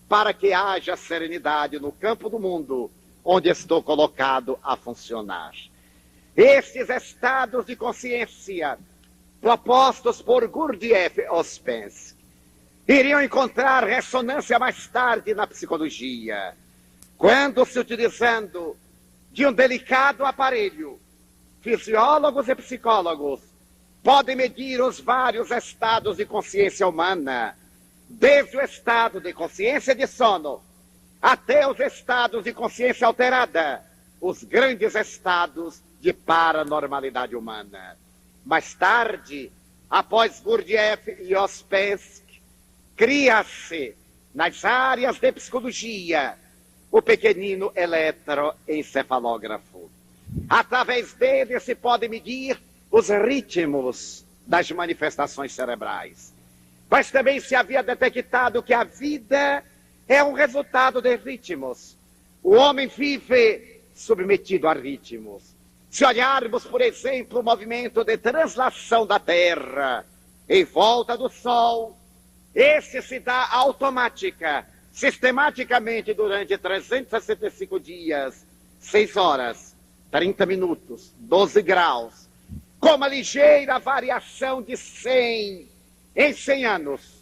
para que haja serenidade no campo do mundo, onde estou colocado a funcionar. Estes estados de consciência, propostos por Gurdjieff e Ouspensky, iriam encontrar ressonância mais tarde na psicologia, quando se utilizando de um delicado aparelho, fisiólogos e psicólogos podem medir os vários estados de consciência humana, desde o estado de consciência de sono até os estados de consciência alterada, os grandes estados de paranormalidade humana. Mais tarde, após Gurdjieff e Ouspensky, cria-se nas áreas de psicologia o pequenino eletroencefalógrafo. Através dele se pode medir os ritmos das manifestações cerebrais. Mas também se havia detectado que a vida é um resultado de ritmos. O homem vive submetido a ritmos. Se olharmos, por exemplo, o movimento de translação da Terra em volta do Sol, esse se dá automática, sistematicamente durante 365 dias, 6 horas, 30 minutos, 12 graus, com uma ligeira variação de 100 em 100 anos,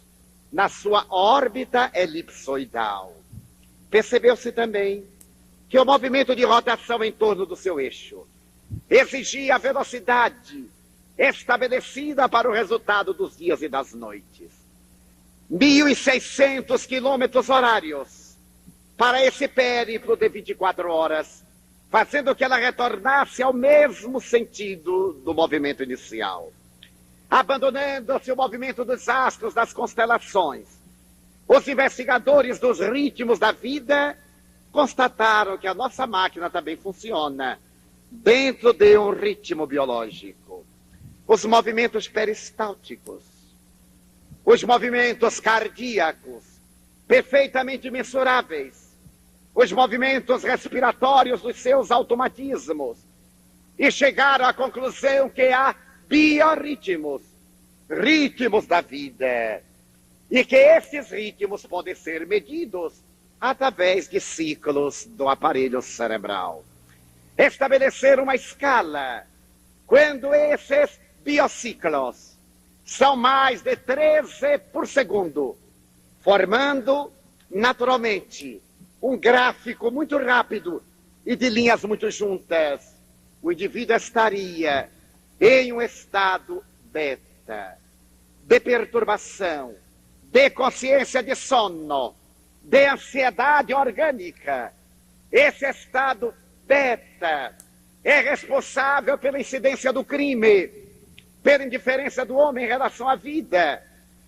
na sua órbita elipsoidal. Percebeu-se também que o movimento de rotação em torno do seu eixo exigia a velocidade estabelecida para o resultado dos dias e das noites. 1.600 quilômetros horários para esse périplo de 24 horas, fazendo que ela retornasse ao mesmo sentido do movimento inicial. Abandonando-se o movimento dos astros, das constelações, os investigadores dos ritmos da vida constataram que a nossa máquina também funciona dentro de um ritmo biológico. Os movimentos peristálticos, os movimentos cardíacos, perfeitamente mensuráveis, os movimentos respiratórios dos seus automatismos, e chegaram à conclusão que há biorritmos, ritmos da vida, e que esses ritmos podem ser medidos através de ciclos do aparelho cerebral. Estabelecer uma escala, quando esses biociclos são mais de 13 por segundo, formando naturalmente um gráfico muito rápido e de linhas muito juntas, o indivíduo estaria em um estado beta, de perturbação, de consciência de sono, de ansiedade orgânica. Esse estado beta é responsável pela incidência do crime, pela indiferença do homem em relação à vida,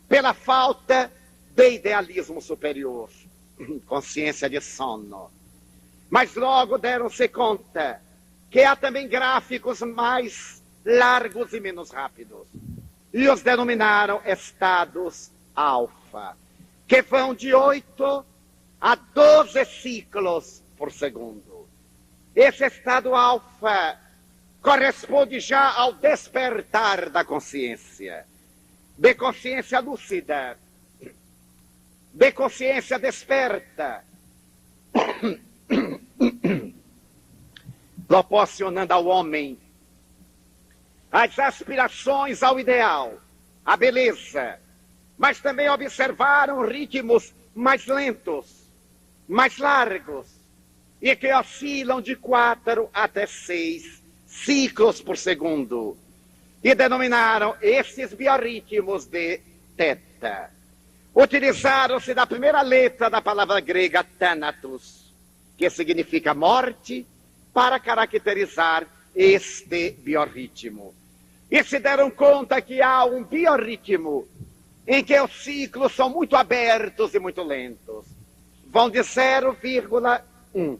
pela falta de idealismo superior, consciência de sono. Mas logo deram-se conta que há também gráficos mais largos e menos rápidos, e os denominaram estados alfa, que vão de 8 a 12 ciclos por segundo. Esse estado alfa corresponde já ao despertar da consciência, de consciência lúcida, de consciência desperta, proporcionando ao homem as aspirações ao ideal, à beleza, mas também observaram ritmos mais lentos, mais largos, e que oscilam de 4 até 6 ciclos por segundo, e denominaram esses biorritmos de teta. Utilizaram-se da primeira letra da palavra grega thanatos, que significa morte, para caracterizar este biorritmo. E se deram conta que há um biorritmo em que os ciclos são muito abertos e muito lentos. Vão de 0,1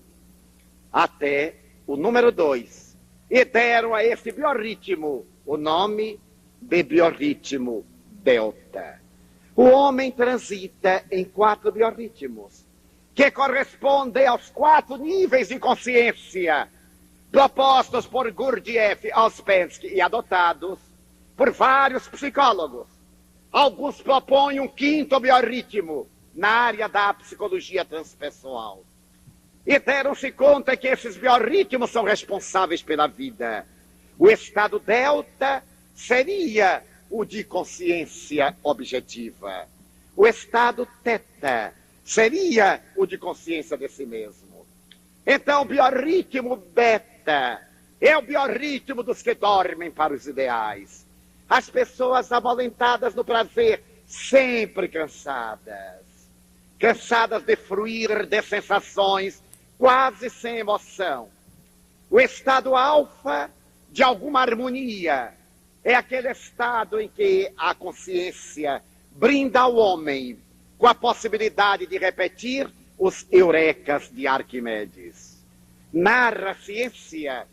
até o número 2. E deram a esse biorritmo o nome de biorritmo delta. O homem transita em 4 biorritmos, que correspondem aos 4 níveis de consciência propostos por Gurdjieff, Ouspensky e adotados por vários psicólogos. Alguns propõem um 5º biorritmo na área da psicologia transpessoal. E deram-se conta que esses biorritmos são responsáveis pela vida. O estado delta seria o de consciência objetiva. O estado teta seria o de consciência de si mesmo. Então, o biorritmo beta é o biorritmo dos que dormem para os ideais. As pessoas amolentadas no prazer, sempre cansadas. Cansadas de fruir de sensações quase sem emoção. O estado alfa de alguma harmonia é aquele estado em que a consciência brinda ao homem com a possibilidade de repetir os eurecas de Arquimedes. Narra a ciência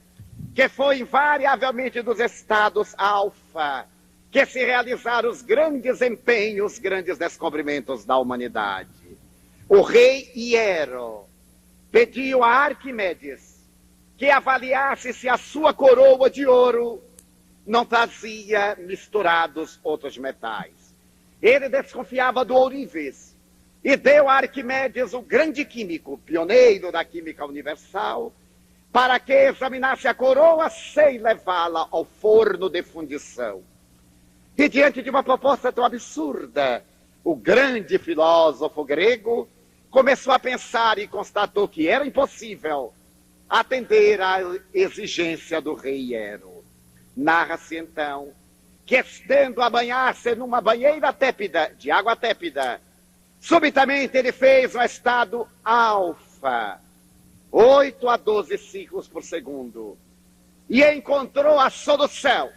que foi invariavelmente dos estados alfa que se realizaram os grandes empenhos, grandes descobrimentos da humanidade. O rei Hiero pediu a Arquimedes que avaliasse se a sua coroa de ouro não trazia misturados outros metais. Ele desconfiava do ourives e deu a Arquimedes, o grande químico, pioneiro da química universal, para que examinasse a coroa sem levá-la ao forno de fundição. E diante de uma proposta tão absurda, o grande filósofo grego começou a pensar e constatou que era impossível atender à exigência do rei Hiero. Narra-se então que, estando a banhar-se numa banheira tépida, de água tépida, subitamente ele fez um estado alfa, 8 a 12 ciclos por segundo, e encontrou a solução.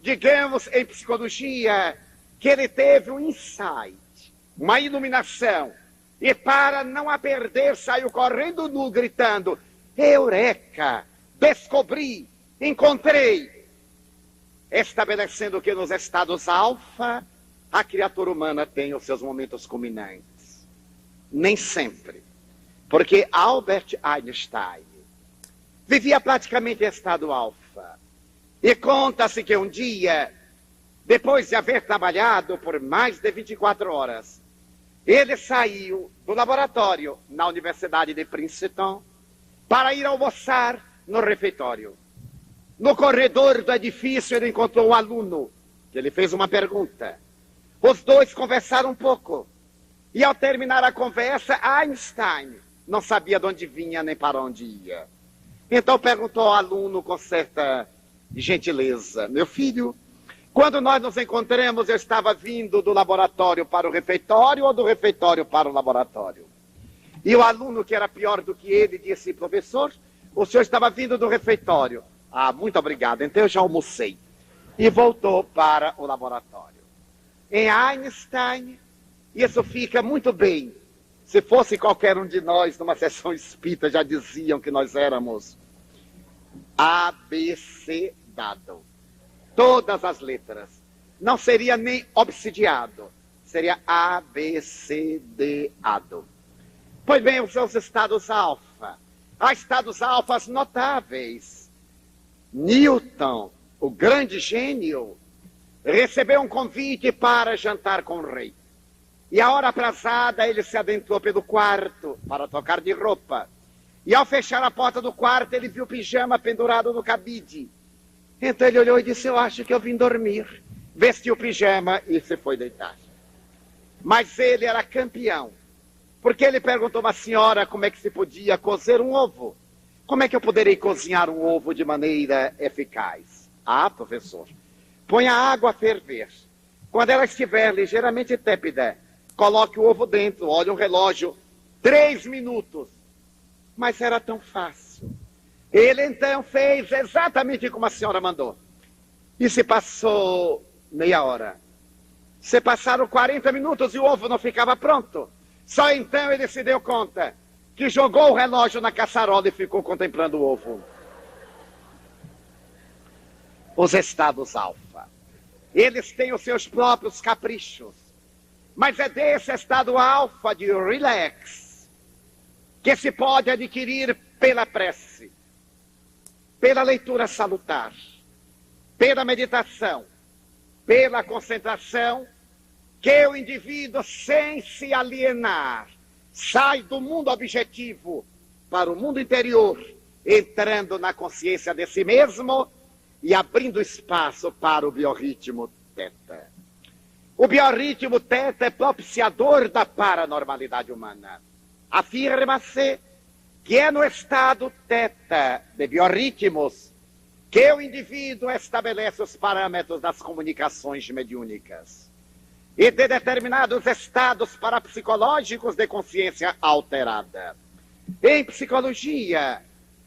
Digamos em psicologia que ele teve um insight, uma iluminação, e para não a perder saiu correndo nu, gritando: Eureka! descobri, encontrei, estabelecendo que nos estados alfa, a criatura humana tem os seus momentos culminantes. Nem sempre. Porque Albert Einstein vivia praticamente em estado alfa. E conta-se que um dia, depois de haver trabalhado por mais de 24 horas, ele saiu do laboratório na Universidade de Princeton para ir almoçar no refeitório. No corredor do edifício ele encontrou um aluno, que ele fez uma pergunta. Os dois conversaram um pouco. E ao terminar a conversa, Einstein não sabia de onde vinha nem para onde ia. Então perguntou ao aluno com certa gentileza: meu filho, quando nós nos encontramos, eu estava vindo do laboratório para o refeitório ou do refeitório para o laboratório? E o aluno, que era pior do que ele, disse: professor, o senhor estava vindo do refeitório. Ah, muito obrigado, então eu já almocei. E voltou para o laboratório. Em Einstein, isso fica muito bem. Se fosse qualquer um de nós, numa sessão espírita, já diziam que nós éramos ABC dado. Todas as letras. Não seria nem obsidiado. Seria ABCDado. Pois bem, os seus estados alfa. Há estados alfas notáveis. Newton, o grande gênio, recebeu um convite para jantar com o rei. E a hora aprazada, ele se adentrou pelo quarto para trocar de roupa. E ao fechar a porta do quarto, ele viu o pijama pendurado no cabide. Então ele olhou e disse: eu acho que eu vim dormir. Vestiu o pijama e se foi deitar. Mas ele era campeão. Porque ele perguntou a uma senhora como é que se podia cozer um ovo. Como é que eu poderei cozinhar um ovo de maneira eficaz? Ah, professor, põe a água a ferver. Quando ela estiver ligeiramente tépida, coloque o ovo dentro, olhe o relógio, 3 minutos. Mas era tão fácil. Ele então fez exatamente como a senhora mandou. E se passou meia hora. Se passaram 40 minutos e o ovo não ficava pronto. Só então ele se deu conta que jogou o relógio na caçarola e ficou contemplando o ovo. Os estados alfa. Eles têm os seus próprios caprichos. Mas é desse estado alfa de relax que se pode adquirir pela prece, pela leitura salutar, pela meditação, pela concentração, que o indivíduo, sem se alienar, sai do mundo objetivo para o mundo interior, entrando na consciência de si mesmo e abrindo espaço para o biorritmo teta. O biorritmo teta é propiciador da paranormalidade humana. Afirma-se que é no estado teta de biorritmos que o indivíduo estabelece os parâmetros das comunicações mediúnicas e de determinados estados parapsicológicos de consciência alterada. Em psicologia,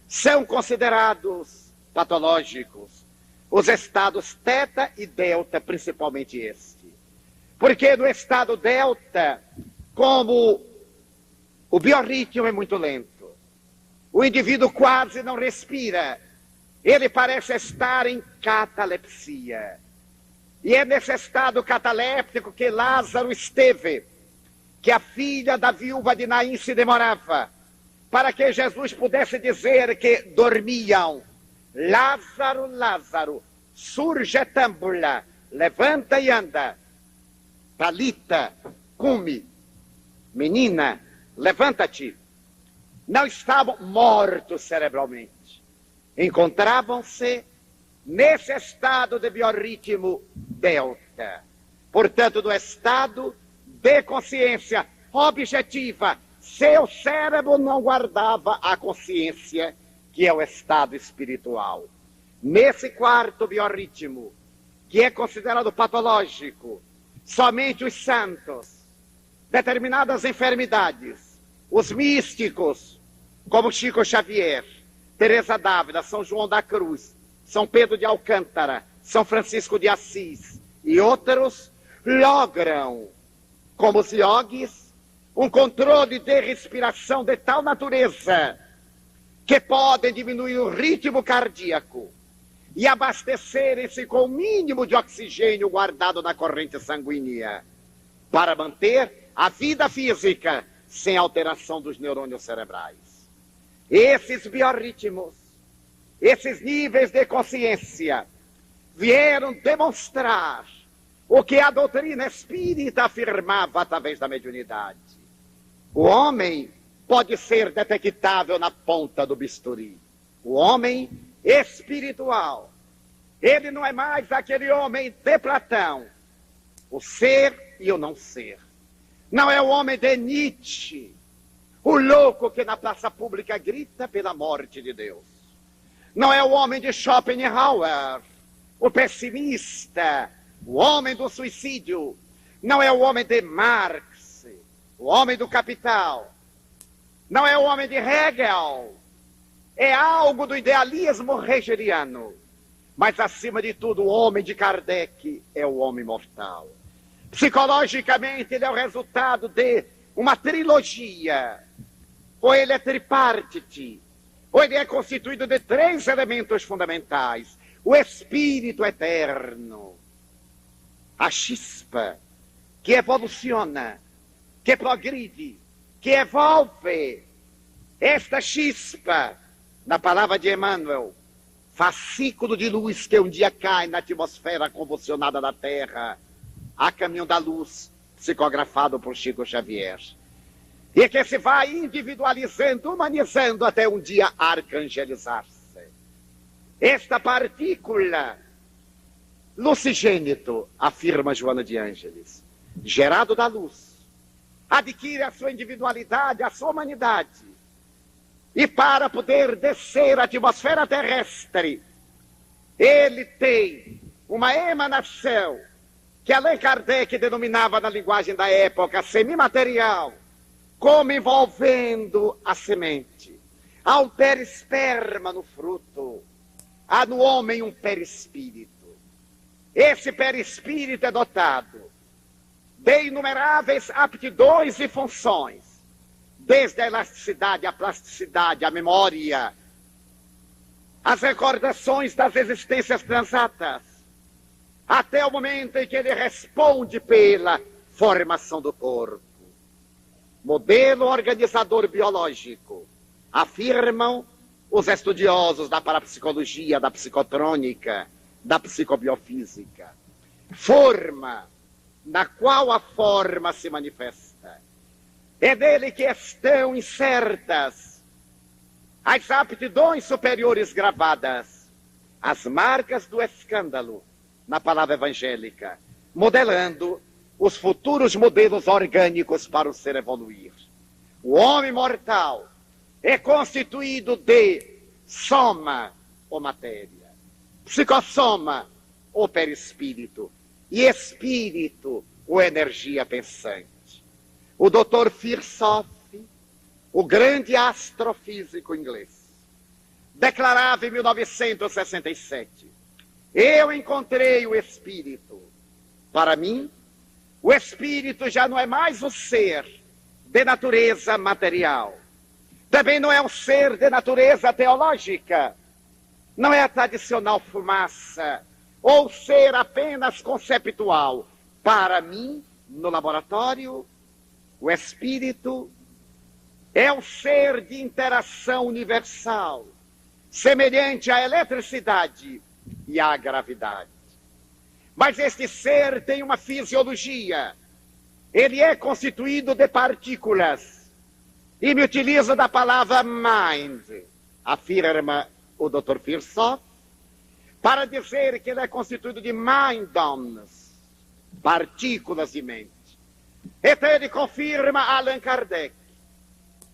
são considerados patológicos os estados teta e delta, principalmente este. Porque no estado delta, como o biorritmo é muito lento, o indivíduo quase não respira, ele parece estar em catalepsia. E é nesse estado cataléptico que Lázaro esteve, que a filha da viúva de Naim se demorava, para que Jesus pudesse dizer que dormiam. Lázaro, Lázaro, surge tâmbula, levanta e anda. Talita, cumi, menina, levanta-te. Não estavam mortos cerebralmente. Encontravam-se nesse estado de biorritmo delta. Portanto, no estado de consciência objetiva, seu cérebro não guardava a consciência, que é o estado espiritual. Nesse quarto biorritmo, que é considerado patológico, somente os santos, determinadas enfermidades, os místicos, como Chico Xavier, Teresa d'Ávila, São João da Cruz, São Pedro de Alcântara, São Francisco de Assis e outros, logram, como os yogis, um controle de respiração de tal natureza que podem diminuir o ritmo cardíaco e abastecerem-se com o mínimo de oxigênio guardado na corrente sanguínea para manter a vida física sem alteração dos neurônios cerebrais. Esses biorritmos, esses níveis de consciência vieram demonstrar o que a doutrina espírita afirmava através da mediunidade. O homem pode ser detectável na ponta do bisturi. O homem espiritual, ele não é mais aquele homem de Platão, o ser e o não ser. Não é o homem de Nietzsche, o louco que na praça pública grita pela morte de Deus. Não é o homem de Schopenhauer, o pessimista, o homem do suicídio. Não é o homem de Marx, o homem do capital. Não é o homem de Hegel. É algo do idealismo hegeliano. Mas, acima de tudo, o homem de Kardec é o homem mortal. Psicologicamente, ele é o resultado de uma trilogia. Ou ele é tripartite, ou ele é constituído de 3 elementos fundamentais. O espírito eterno, a chispa, que evoluciona, que progride, que evolve. Esta chispa, na palavra de Emmanuel, fascículo de luz que um dia cai na atmosfera convulsionada da Terra, a caminho da luz, psicografado por Chico Xavier. E que se vai individualizando, humanizando, até um dia arcangelizar-se. Esta partícula, lucigênito, afirma Joana de Ângeles, gerado da luz, adquire a sua individualidade, a sua humanidade. E para poder descer a atmosfera terrestre, ele tem uma emanação que Allan Kardec denominava na linguagem da época semimaterial, como envolvendo a semente. Há um perisperma no fruto, há no homem um perispírito. Esse perispírito é dotado de inumeráveis aptidões e funções, desde a elasticidade, a plasticidade, a memória, as recordações das existências transatas, até o momento em que ele responde pela formação do corpo. Modelo organizador biológico, afirmam os estudiosos da parapsicologia, da psicotrônica, da psicobiofísica. Forma na qual a forma se manifesta. É dele que estão incertas as aptidões superiores gravadas, as marcas do escândalo, na palavra evangélica, modelando os futuros modelos orgânicos para o ser evoluir. O homem mortal é constituído de soma ou matéria, psicossoma ou perispírito, e espírito ou energia pensante. O Dr. Firsoff, o grande astrofísico inglês, declarava em 1967, eu encontrei o espírito. Para mim, o espírito já não é mais o ser de natureza material. Também não é um ser de natureza teológica. Não é a tradicional fumaça, ou ser apenas conceptual. Para mim, no laboratório, o espírito é um ser de interação universal, semelhante à eletricidade e à gravidade. Mas este ser tem uma fisiologia. Ele é constituído de partículas. E me utilizo da palavra mind, afirma o Dr. Firsoff, para dizer que ele é constituído de mindons, partículas de mente. Então ele confirma Allan Kardec.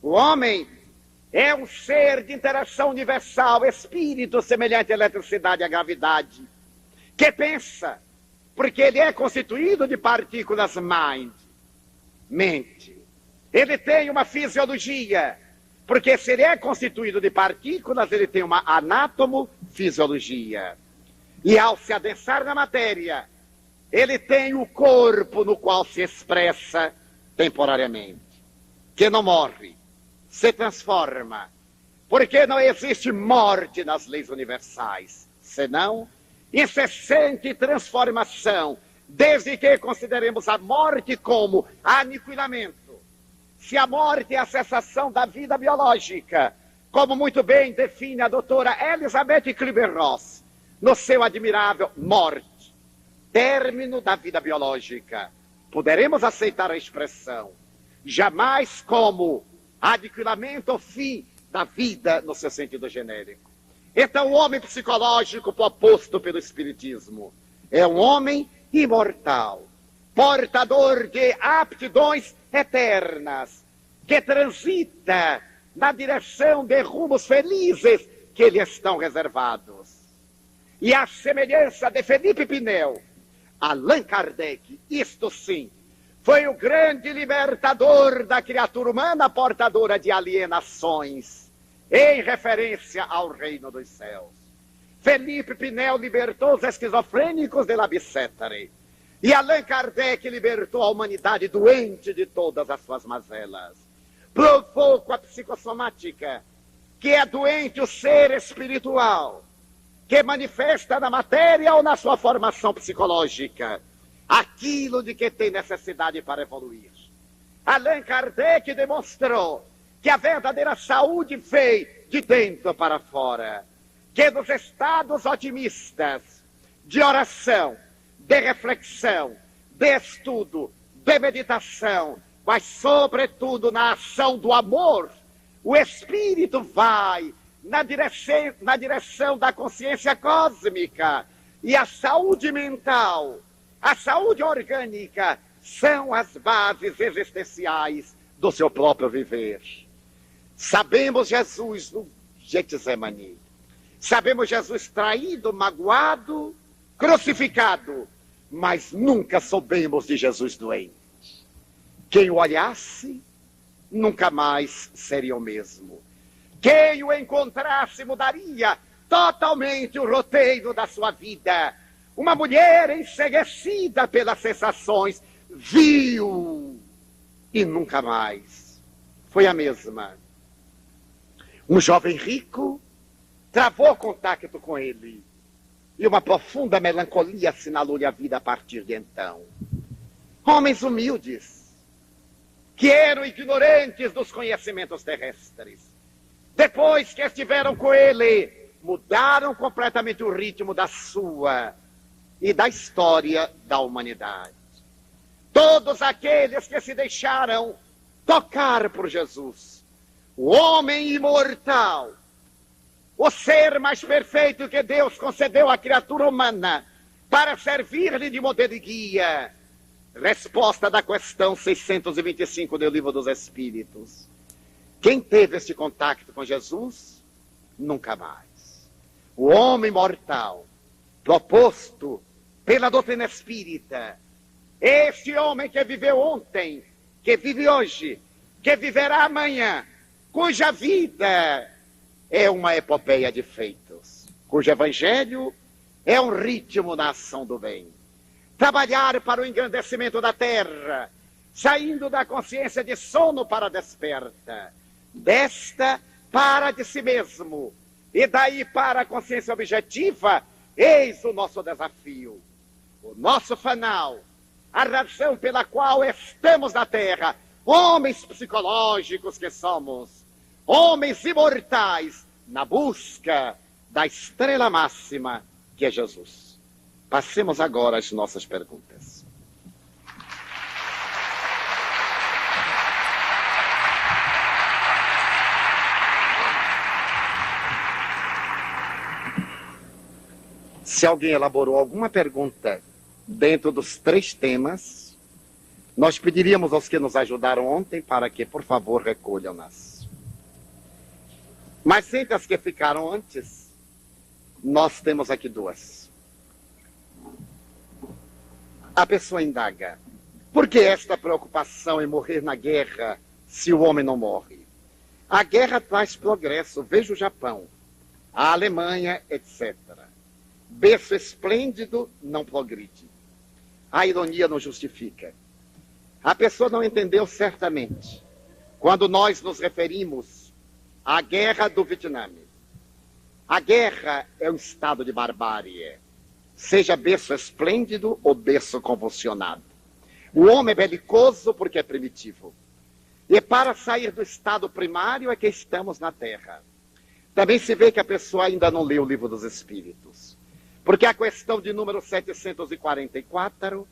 O homem é um ser de interação universal, espírito semelhante à eletricidade e à gravidade, que pensa, porque ele é constituído de partículas mind, mente. Ele tem uma fisiologia, porque se ele é constituído de partículas, ele tem uma anatomofisiologia. E ao se adensar na matéria, ele tem o corpo no qual se expressa temporariamente, que não morre, se transforma, Porque não existe morte nas leis universais, senão incessante transformação, desde que consideremos a morte como aniquilamento. Se a morte é a cessação da vida biológica, como muito bem define a doutora Elizabeth Kübler-Ross, no seu admirável Morte, término da vida biológica, poderemos aceitar a expressão, jamais como aniquilamento ou fim da vida no seu sentido genérico. Então o homem psicológico proposto pelo Espiritismo é um homem imortal, portador de aptidões eternas, que transita na direção de rumos felizes que lhe estão reservados. E à semelhança de Felipe Pinel, Allan Kardec, isto sim, foi o grande libertador da criatura humana portadora de alienações, em referência ao reino dos céus. Felipe Pinel libertou os esquizofrênicos de la Bicêtre, e Allan Kardec libertou a humanidade doente de todas as suas mazelas. Provou com a psicossomática que é doente o ser espiritual, que manifesta na matéria ou na sua formação psicológica aquilo de que tem necessidade para evoluir. Allan Kardec demonstrou que a verdadeira saúde veio de dentro para fora, que dos estados otimistas de oração, de reflexão, de estudo, de meditação, mas sobretudo na ação do amor, o espírito vai na direção da consciência cósmica, e a saúde mental, a saúde orgânica são as bases existenciais do seu próprio viver. Sabemos Jesus no Getsemane, sabemos Jesus traído, magoado, crucificado, mas nunca soubemos de Jesus doente. Quem o olhasse, nunca mais seria o mesmo. Quem o encontrasse mudaria totalmente o roteiro da sua vida. Uma mulher enceguecida pelas sensações, viu e nunca mais foi a mesma. Um jovem rico travou contato com ele, e uma profunda melancolia assinalou-lhe a vida a partir de então. Homens humildes, que eram ignorantes dos conhecimentos terrestres, depois que estiveram com ele, mudaram completamente o ritmo da sua e da história da humanidade. Todos aqueles que se deixaram tocar por Jesus, o homem imortal, o ser mais perfeito que Deus concedeu à criatura humana para servir-lhe de modelo e guia. Resposta da questão 625 do Livro dos Espíritos. Quem teve esse contato com Jesus? Nunca mais. O homem mortal, proposto pela doutrina espírita, esse homem que viveu ontem, que vive hoje, que viverá amanhã, cuja vida é uma epopeia de feitos, cujo evangelho é um ritmo na ação do bem. Trabalhar para o engrandecimento da terra, saindo da consciência de sono para a desperta, desta para de si mesmo, e daí para a consciência objetiva, eis o nosso desafio, o nosso fanal, a razão pela qual estamos na terra, homens psicológicos que somos, homens imortais, na busca da estrela máxima que é Jesus. Passemos agora às nossas perguntas. Se alguém elaborou alguma pergunta dentro dos 3 temas, nós pediríamos aos que nos ajudaram ontem para que, por favor, recolham-nas. Mas entre as que ficaram antes, nós temos aqui 2. A pessoa indaga: por que esta preocupação em morrer na guerra se o homem não morre? A guerra traz progresso, veja o Japão, a Alemanha, etc. Berço esplêndido não progride. A ironia não justifica. A pessoa não entendeu certamente. Quando nós nos referimos a guerra do Vietnã. A guerra é um estado de barbárie, seja berço esplêndido ou berço convulsionado. O homem é belicoso porque é primitivo. E para sair do estado primário é que estamos na Terra. Também se vê que a pessoa ainda não leu o Livro dos Espíritos. Porque a questão de número 744,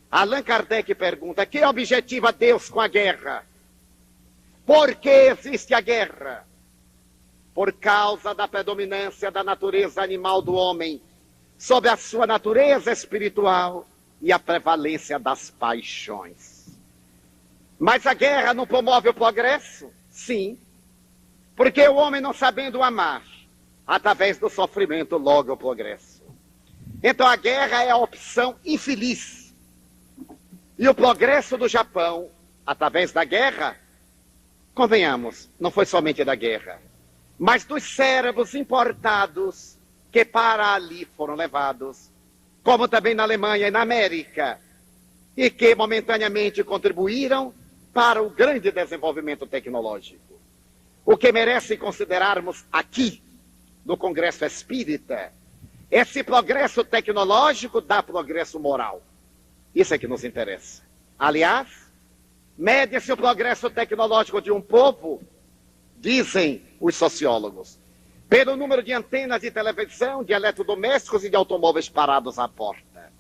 Allan Kardec pergunta: que objetiva Deus com a guerra? Por que existe a guerra? Por causa da predominância da natureza animal do homem sobre a sua natureza espiritual e a prevalência das paixões. Mas a guerra não promove o progresso? Sim. Porque o homem, não sabendo amar, através do sofrimento, logra o progresso. Então a guerra é a opção infeliz. E o progresso do Japão, através da guerra, convenhamos, não foi somente da guerra, mas dos cérebros importados que para ali foram levados, como também na Alemanha e na América, e que momentaneamente contribuíram para o grande desenvolvimento tecnológico. O que merece considerarmos aqui, no Congresso Espírita, esse progresso tecnológico dá progresso moral. Isso é que nos interessa. Aliás, mede-se o progresso tecnológico de um povo, dizem os sociólogos, pelo número de antenas de televisão, de eletrodomésticos e de automóveis parados à porta.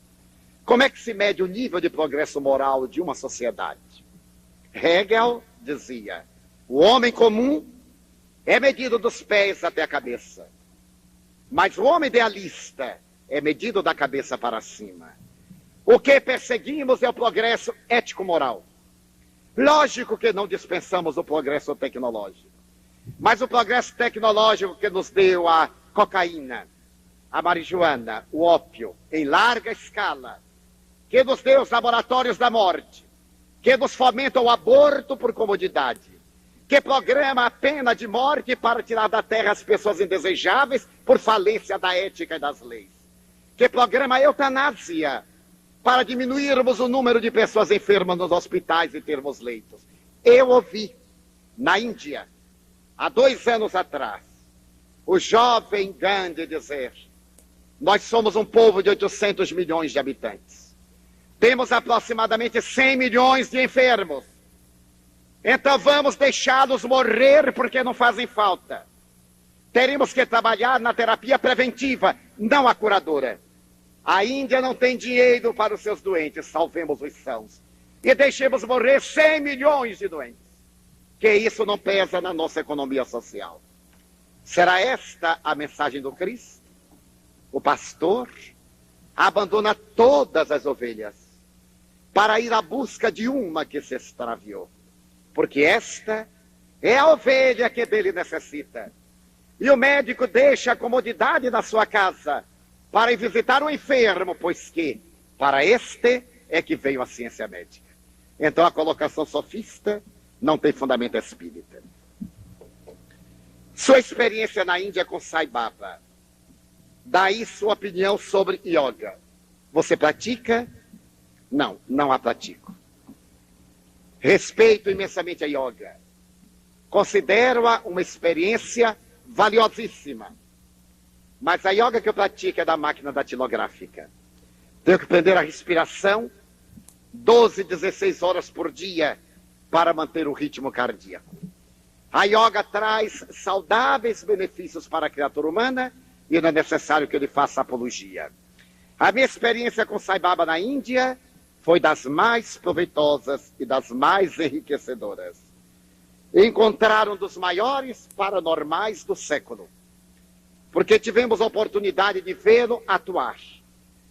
Como é que se mede o nível de progresso moral de uma sociedade? Hegel dizia: o homem comum é medido dos pés até a cabeça, mas o homem idealista é medido da cabeça para cima. O que perseguimos é o progresso ético-moral. Lógico que não dispensamos o progresso tecnológico, mas o progresso tecnológico que nos deu a cocaína, a marijuana, o ópio, em larga escala, que nos deu os laboratórios da morte, que nos fomenta o aborto por comodidade, que programa a pena de morte para tirar da terra as pessoas indesejáveis por falência da ética e das leis, que programa a eutanásia para diminuirmos o número de pessoas enfermas nos hospitais e termos leitos. Eu ouvi, na Índia, há 2 anos atrás, o jovem Gandhi dizer: nós somos um povo de 800 milhões de habitantes. Temos aproximadamente 100 milhões de enfermos. Então vamos deixá-los morrer porque não fazem falta. Teremos que trabalhar na terapia preventiva, não a curadora. A Índia não tem dinheiro para os seus doentes, salvemos os sãos. E deixemos morrer 100 milhões de doentes. Que isso não pesa na nossa economia social. Será esta a mensagem do Cristo? O pastor abandona todas as ovelhas para ir à busca de uma que se extraviou. Porque esta é a ovelha que dele necessita. E o médico deixa a comodidade da sua casa para ir visitar o enfermo, pois que para este é que veio a ciência médica. Então a colocação sofista não tem fundamento espírita. Sua experiência na Índia com Sai Baba. Daí sua opinião sobre yoga. Você pratica? Não, não a pratico. Respeito imensamente a yoga. Considero-a uma experiência valiosíssima. Mas a yoga que eu pratico é da máquina datilográfica. Tenho que prender a respiração 12, 16 horas por dia para manter o ritmo cardíaco. A yoga traz saudáveis benefícios para a criatura humana e não é necessário que ele faça apologia. A minha experiência com Sai Baba na Índia foi das mais proveitosas e das mais enriquecedoras. Encontrar um dos maiores paranormais do século, porque tivemos a oportunidade de vê-lo atuar.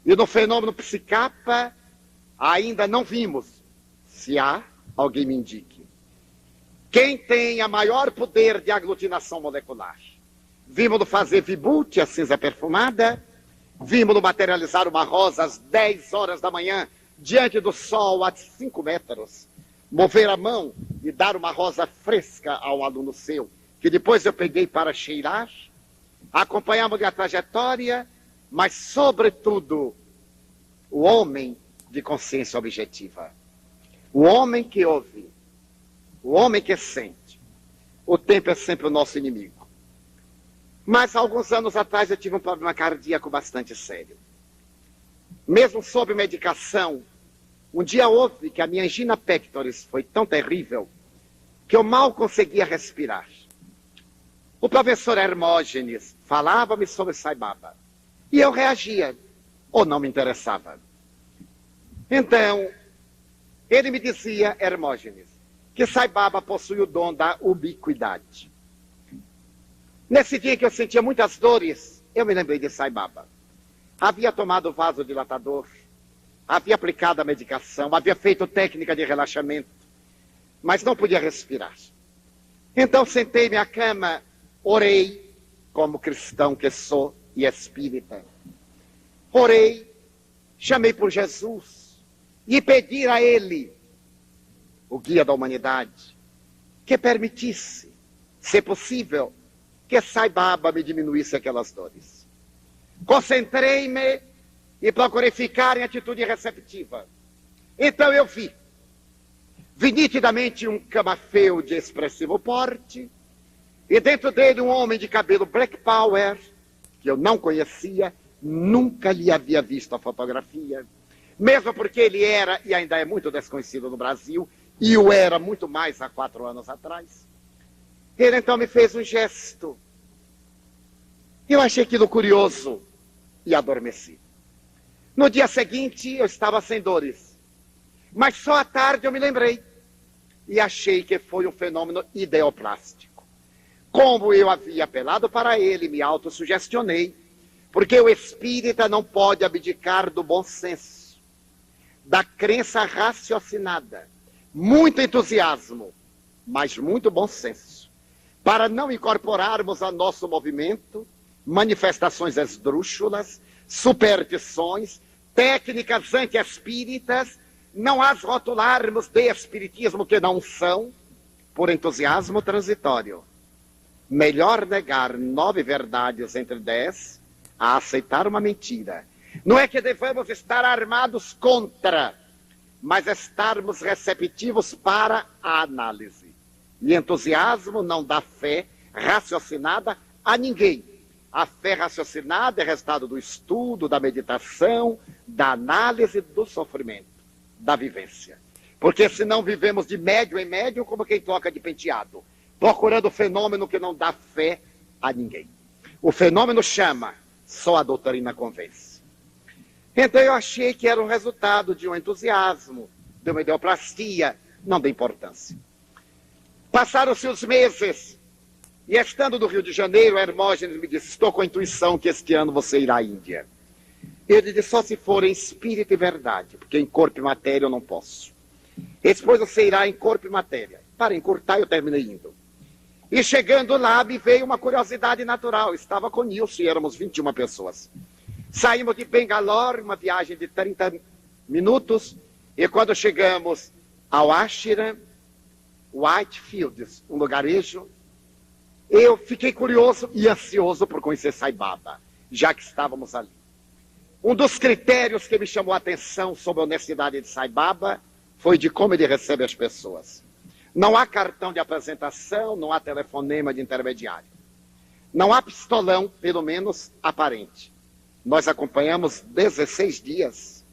E no fenômeno psicapa ainda não vimos, se há, alguém me indique. Quem tem a maior poder de aglutinação molecular? Vimos-no fazer vibute, a cinza perfumada, vimos-no materializar uma rosa às 10 horas da manhã, diante do sol a 5 metros, mover a mão e dar uma rosa fresca ao aluno seu, que depois eu peguei para cheirar. Acompanhamos a trajetória, mas sobretudo o homem de consciência objetiva, o homem que ouve, o homem que sente, O tempo é sempre o nosso inimigo. Mas alguns anos atrás eu tive um problema cardíaco bastante sério. Mesmo sob medicação, um dia houve que a minha angina pectoris foi tão terrível que eu mal conseguia respirar. O professor Hermógenes falava-me sobre Sai Baba e eu reagia, ou não me interessava. Então, ele me dizia, Hermógenes, que Sai Baba possui o dom da ubiquidade. Nesse dia que eu sentia muitas dores, eu me lembrei de Sai Baba. Havia tomado vasodilatador, havia aplicado a medicação, havia feito técnica de relaxamento, mas não podia respirar. Então sentei-me à cama, orei, como cristão que sou e espírita. Orei, chamei por Jesus e pedi a Ele, o guia da humanidade, que permitisse, se possível, que Sai Baba me diminuísse aquelas dores. Concentrei-me e procurei ficar em atitude receptiva. Então eu vi nitidamente um camafeu de expressivo porte, e dentro dele um homem de cabelo black power, que eu não conhecia, nunca lhe havia visto a fotografia, mesmo porque ele era e ainda é muito desconhecido no Brasil, e o era muito mais há 4 anos atrás. Ele então me fez um gesto. Eu achei aquilo curioso e adormeci. No dia seguinte eu estava sem dores, mas só à tarde eu me lembrei e achei que foi um fenômeno ideoplástico. Como eu havia apelado para ele, me autossugestionei, porque o espírita não pode abdicar do bom senso, da crença raciocinada, muito entusiasmo, mas muito bom senso, para não incorporarmos a nosso movimento manifestações esdrúxulas, superstições, técnicas anti-espíritas, não as rotularmos de espiritismo que não são, por entusiasmo transitório. Melhor negar 9 verdades entre 10 a aceitar uma mentira. Não é que devamos estar armados contra, mas estarmos receptivos para a análise. E entusiasmo não dá fé raciocinada a ninguém. A fé raciocinada é resultado do estudo, da meditação, da análise, do sofrimento, da vivência. Porque senão vivemos de médio em médio como quem toca de penteado, procurando o fenômeno que não dá fé a ninguém. O fenômeno chama, só a doutrina convence. Então eu achei que era o resultado de um entusiasmo, de uma ideoplastia, não de importância. Passaram-se os meses, e estando no Rio de Janeiro, Hermógenes me disse, estou com a intuição que este ano você irá à Índia. Ele disse, só se for em espírito e verdade, porque em corpo e matéria eu não posso. Depois você irá em corpo e matéria. Para encurtar, eu terminei indo. E chegando lá, me veio uma curiosidade natural. Estava com Nilson e éramos 21 pessoas. Saímos de Bangalore, uma viagem de 30 minutos, e quando chegamos ao Ashram, Whitefields, um lugarejo, eu fiquei curioso e ansioso por conhecer Sai Baba, já que estávamos ali. Um dos critérios que me chamou a atenção sobre a honestidade de Sai Baba foi de como ele recebe as pessoas. Não há cartão de apresentação, não há telefonema de intermediário. Não há pistolão, pelo menos aparente. Nós acompanhamos 16 dias,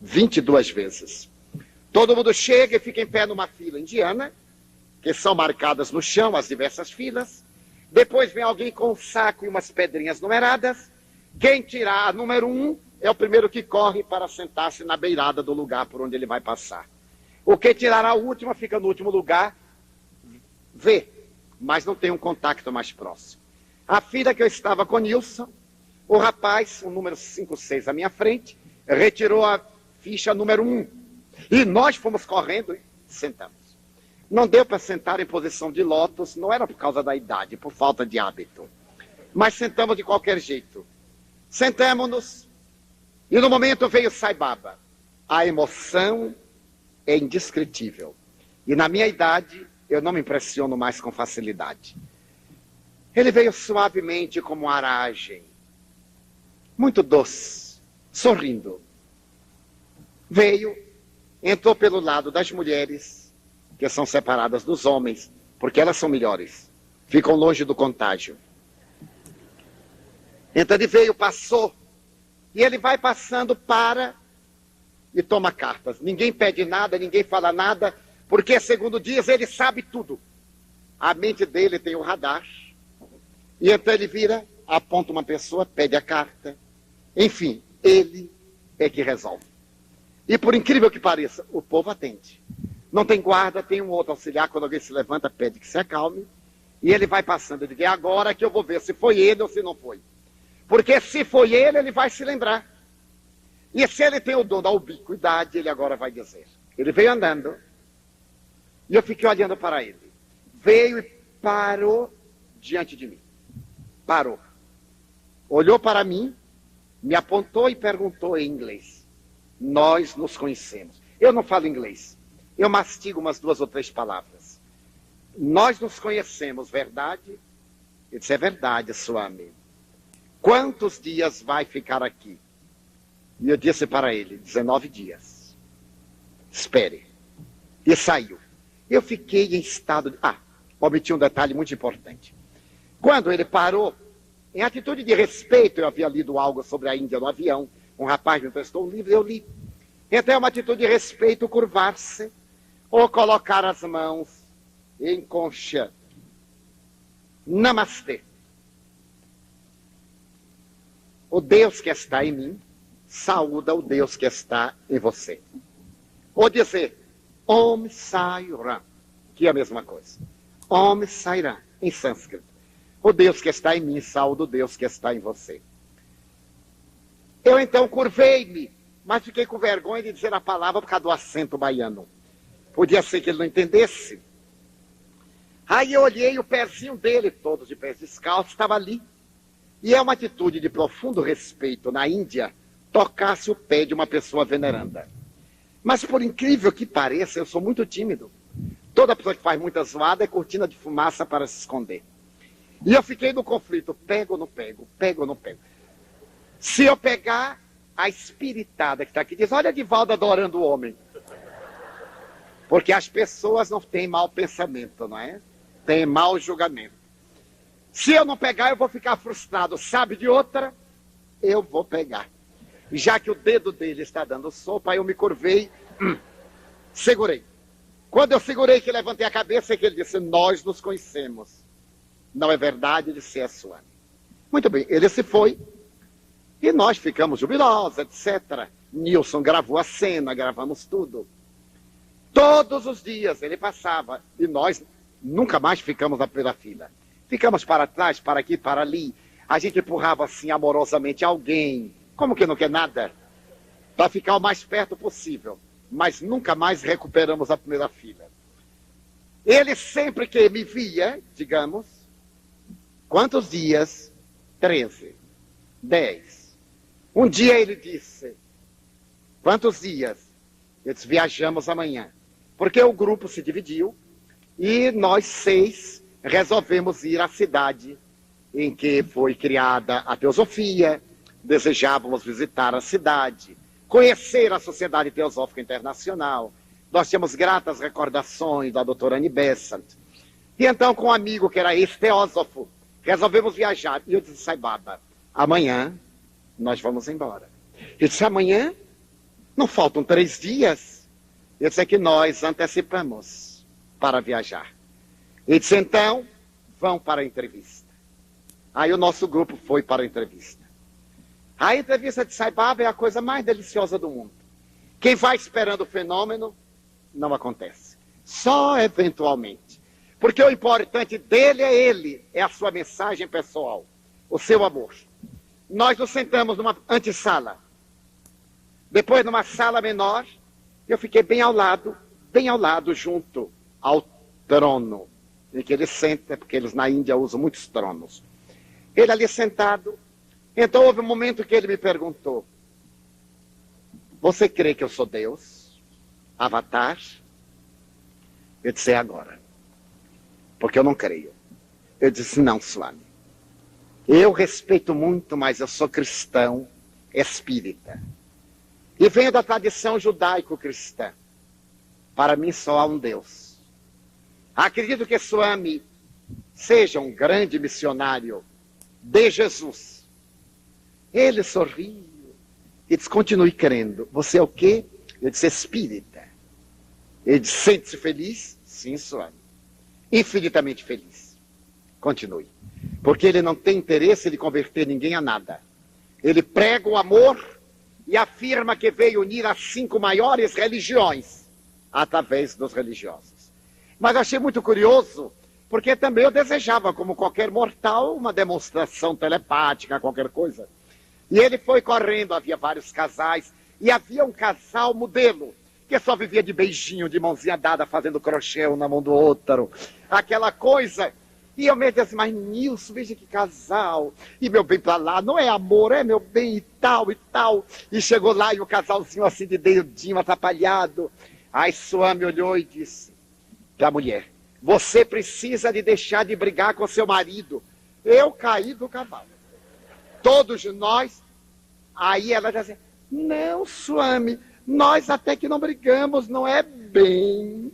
22 vezes. Todo mundo chega e fica em pé numa fila indiana, que são marcadas no chão as diversas filas. Depois vem alguém com um saco e umas pedrinhas numeradas. Quem tirar a número 1 é o primeiro que corre para sentar-se na beirada do lugar por onde ele vai passar. O que tirar a última fica no último lugar, vê, mas não tem um contato mais próximo. A fila que eu estava com Nilson, o rapaz, o número 56 à minha frente, retirou a ficha número 1. E nós fomos correndo e sentamos. Não deu para sentar em posição de lótus, não era por causa da idade, por falta de hábito. Mas sentamos de qualquer jeito. Sentamos-nos e no momento veio Sai Baba. A emoção é indescritível. E na minha idade, eu não me impressiono mais com facilidade. Ele veio suavemente como uma aragem, muito doce, sorrindo. Veio, entrou pelo lado das mulheres, que são separadas dos homens porque elas são melhores, ficam longe do contágio. Então ele veio, passou, e ele vai passando, para e toma cartas. Ninguém pede nada, ninguém fala nada, porque, segundo diz, ele sabe tudo. A mente dele tem o radar, e então ele vira, aponta uma pessoa, pede a carta, enfim, ele é que resolve. E por incrível que pareça, o povo atende. Não tem guarda, tem um outro auxiliar, quando alguém se levanta, pede que se acalme, e ele vai passando, ele diz, é agora que eu vou ver se foi ele ou se não foi. Porque se foi ele, ele vai se lembrar. E se ele tem o dom da ubiquidade, ele agora vai dizer. Ele veio andando, e eu fiquei olhando para ele. Veio e parou diante de mim. Parou. Olhou para mim, me apontou e perguntou em inglês. Nós nos conhecemos. Eu não falo inglês. Eu mastigo umas 2 ou 3 palavras. Nós nos conhecemos, verdade? Ele disse, é verdade, Swami. Quantos dias vai ficar aqui? E eu disse para ele, 19 dias. Espere. E saiu. Eu fiquei em estado de... omiti um detalhe muito importante. Quando ele parou, em atitude de respeito, eu havia lido algo sobre a Índia no avião, um rapaz me emprestou um livro, eu li. Então é uma atitude de respeito curvar-se, ou colocar as mãos em concha. Namastê. O Deus que está em mim, saúda o Deus que está em você. Ou dizer, Om Sai Ram, que é a mesma coisa. Om Sai Ram, em sânscrito. O Deus que está em mim, saúda o Deus que está em você. Eu então curvei-me, mas fiquei com vergonha de dizer a palavra por causa do acento baiano. Podia ser que ele não entendesse. Aí eu olhei o pezinho dele, todo de pés descalços, estava ali. E é uma atitude de profundo respeito na Índia, tocar-se o pé de uma pessoa veneranda. Mas por incrível que pareça, eu sou muito tímido. Toda pessoa que faz muita zoada é cortina de fumaça para se esconder. E eu fiquei no conflito, pego ou não pego, pego ou não pego. Se eu pegar, a espiritada que está aqui diz, olha Divaldo adorando o homem. Porque as pessoas não têm mau pensamento, não é? Tem mau julgamento. Se eu não pegar, eu vou ficar frustrado. Sabe de outra? Eu vou pegar. Já que o dedo dele está dando sopa, eu me curvei, segurei. Quando eu segurei, que levantei a cabeça, que ele disse, nós nos conhecemos. Não é verdade? Ele disse, é Swami. Muito bem, ele se foi. E nós ficamos jubilosos, etc. Nilson gravou a cena, gravamos tudo. Todos os dias ele passava. E nós nunca mais ficamos na primeira fila. Ficamos para trás, para aqui, para ali. A gente empurrava assim amorosamente alguém. Como que não quer nada? Para ficar o mais perto possível. Mas nunca mais recuperamos a primeira fila. Ele sempre que me via, digamos, quantos dias? 13, 10. Um dia ele disse, quantos dias? Eu disse, viajamos amanhã. Porque o grupo se dividiu e nós 6 resolvemos ir à cidade em que foi criada a teosofia, desejávamos visitar a cidade, conhecer a Sociedade Teosófica Internacional. Nós tínhamos gratas recordações da doutora Annie Besant. E então, com um amigo que era ex-teósofo, resolvemos viajar. E eu disse, Sai Baba, amanhã nós vamos embora. Ele disse, amanhã? Não faltam 3 dias? Eu disse, é que nós antecipamos para viajar. Ele disse, então, vão para a entrevista. Aí o nosso grupo foi para a entrevista. A entrevista de Sai Baba é a coisa mais deliciosa do mundo. Quem vai esperando o fenômeno, não acontece. Só eventualmente. Porque o importante dele é ele, é a sua mensagem pessoal, o seu amor. Nós nos sentamos numa antessala. Depois numa sala menor, eu fiquei bem ao lado, junto ao trono em que ele senta, porque eles na Índia usam muitos tronos. Ele ali sentado, então houve um momento que ele me perguntou, você crê que eu sou Deus? Avatar? Eu disse, é agora. Porque eu não creio. Eu disse, não, Swami. Eu respeito muito, mas eu sou cristão espírita. E venho da tradição judaico-cristã. Para mim só há um Deus. Acredito que Swami seja um grande missionário de Jesus. Ele sorriu e disse, continue crendo. Você é o quê? Eu disse, espírita. Ele disse, sente-se feliz? Sim, Swami. Infinitamente feliz. Continue. Porque ele não tem interesse de converter ninguém a nada. Ele prega o amor e afirma que veio unir as 5 maiores religiões através dos religiosos. Mas achei muito curioso, porque também eu desejava, como qualquer mortal, uma demonstração telepática, qualquer coisa. E ele foi correndo, havia vários casais, e havia um casal modelo, que só vivia de beijinho, de mãozinha dada, fazendo crochê um na mão do outro. Aquela coisa. E eu me disse, mas Nilson, veja que casal. E meu bem pra lá, não é amor, é meu bem e tal e tal. E chegou lá e o casalzinho assim de dedinho atrapalhado. Aí Swami olhou e disse pra mulher, você precisa de deixar de brigar com seu marido. Eu caí do cavalo. Todos nós. Aí ela disse, não, Swami, nós até que não brigamos, não é bem.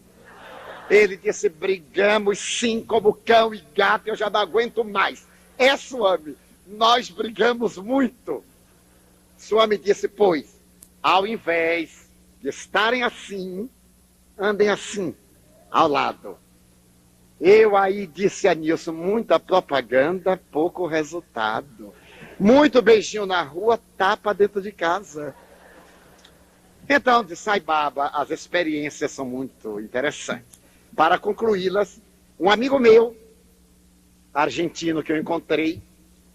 Ele disse, brigamos sim, como cão e gato, eu já não aguento mais. É, Swami, nós brigamos muito. Swami disse, pois, ao invés de estarem assim, andem assim, ao lado. Eu aí disse a Nilson, muita propaganda, pouco resultado. Muito beijinho na rua, tapa dentro de casa. Então, de Sai Baba, as experiências são muito interessantes. Para concluí-las, um amigo meu, argentino que eu encontrei,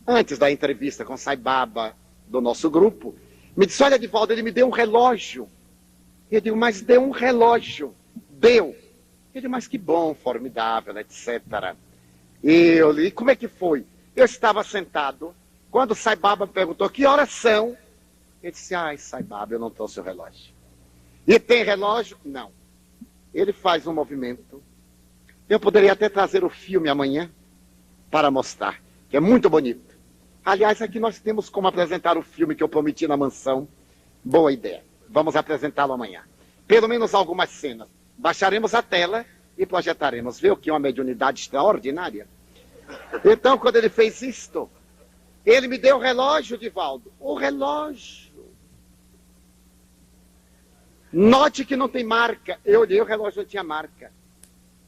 antes da entrevista com Sai Baba do nosso grupo, me disse, olha, Divaldo, ele me deu um relógio. Eu digo, mas deu um relógio. Deu. Eu digo, mas que bom, formidável, etc. Eu li, como é que foi? Eu estava sentado, quando Sai Baba me perguntou, que horas são? Eu disse, ai, Sai Baba, eu não trouxe o relógio. E tem relógio? Não. Ele faz um movimento. Eu poderia até trazer o filme amanhã para mostrar, que é muito bonito. Aliás, aqui nós temos como apresentar o filme que eu prometi na mansão. Boa ideia. Vamos apresentá-lo amanhã. Pelo menos algumas cenas. Baixaremos a tela e projetaremos. Vê o que é uma mediunidade extraordinária? Então, quando ele fez isto, ele me deu o relógio, Divaldo. O relógio. Note que não tem marca. Eu olhei, o relógio não tinha marca.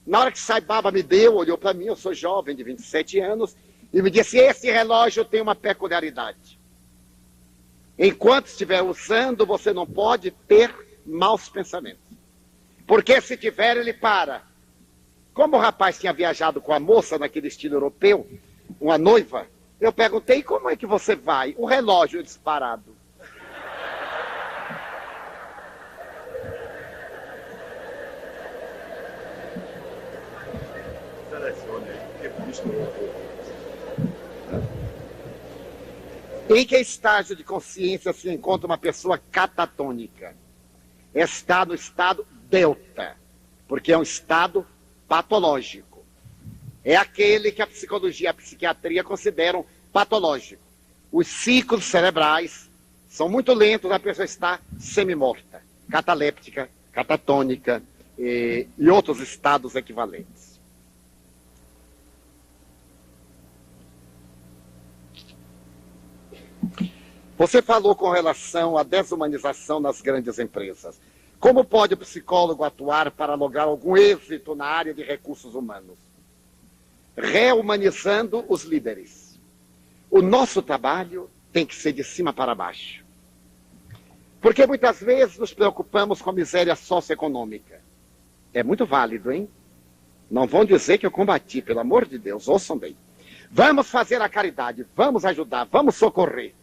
Na hora que Sai Baba me deu, olhou para mim, eu sou jovem, de 27 anos, e me disse, esse relógio tem uma peculiaridade. Enquanto estiver usando, você não pode ter maus pensamentos. Porque se tiver, ele para. Como o rapaz tinha viajado com a moça naquele estilo europeu, uma noiva, eu perguntei, como é que você vai? O relógio disparado. Em que estágio de consciência se encontra uma pessoa catatônica? Está no estado delta, porque é um estado patológico. É aquele que a psicologia e a psiquiatria consideram patológico. Os ciclos cerebrais são muito lentos, a pessoa está semimorta, cataléptica, catatônica e outros estados equivalentes. Você falou com relação à desumanização nas grandes empresas. Como pode o psicólogo atuar para lograr algum êxito na área de recursos humanos? Reumanizando os líderes. O nosso trabalho tem que ser de cima para baixo. Porque muitas vezes nos preocupamos com a miséria socioeconômica. É muito válido, hein? Não vão dizer que eu combati, pelo amor de Deus, ouçam bem. Vamos fazer a caridade, vamos ajudar, vamos socorrer.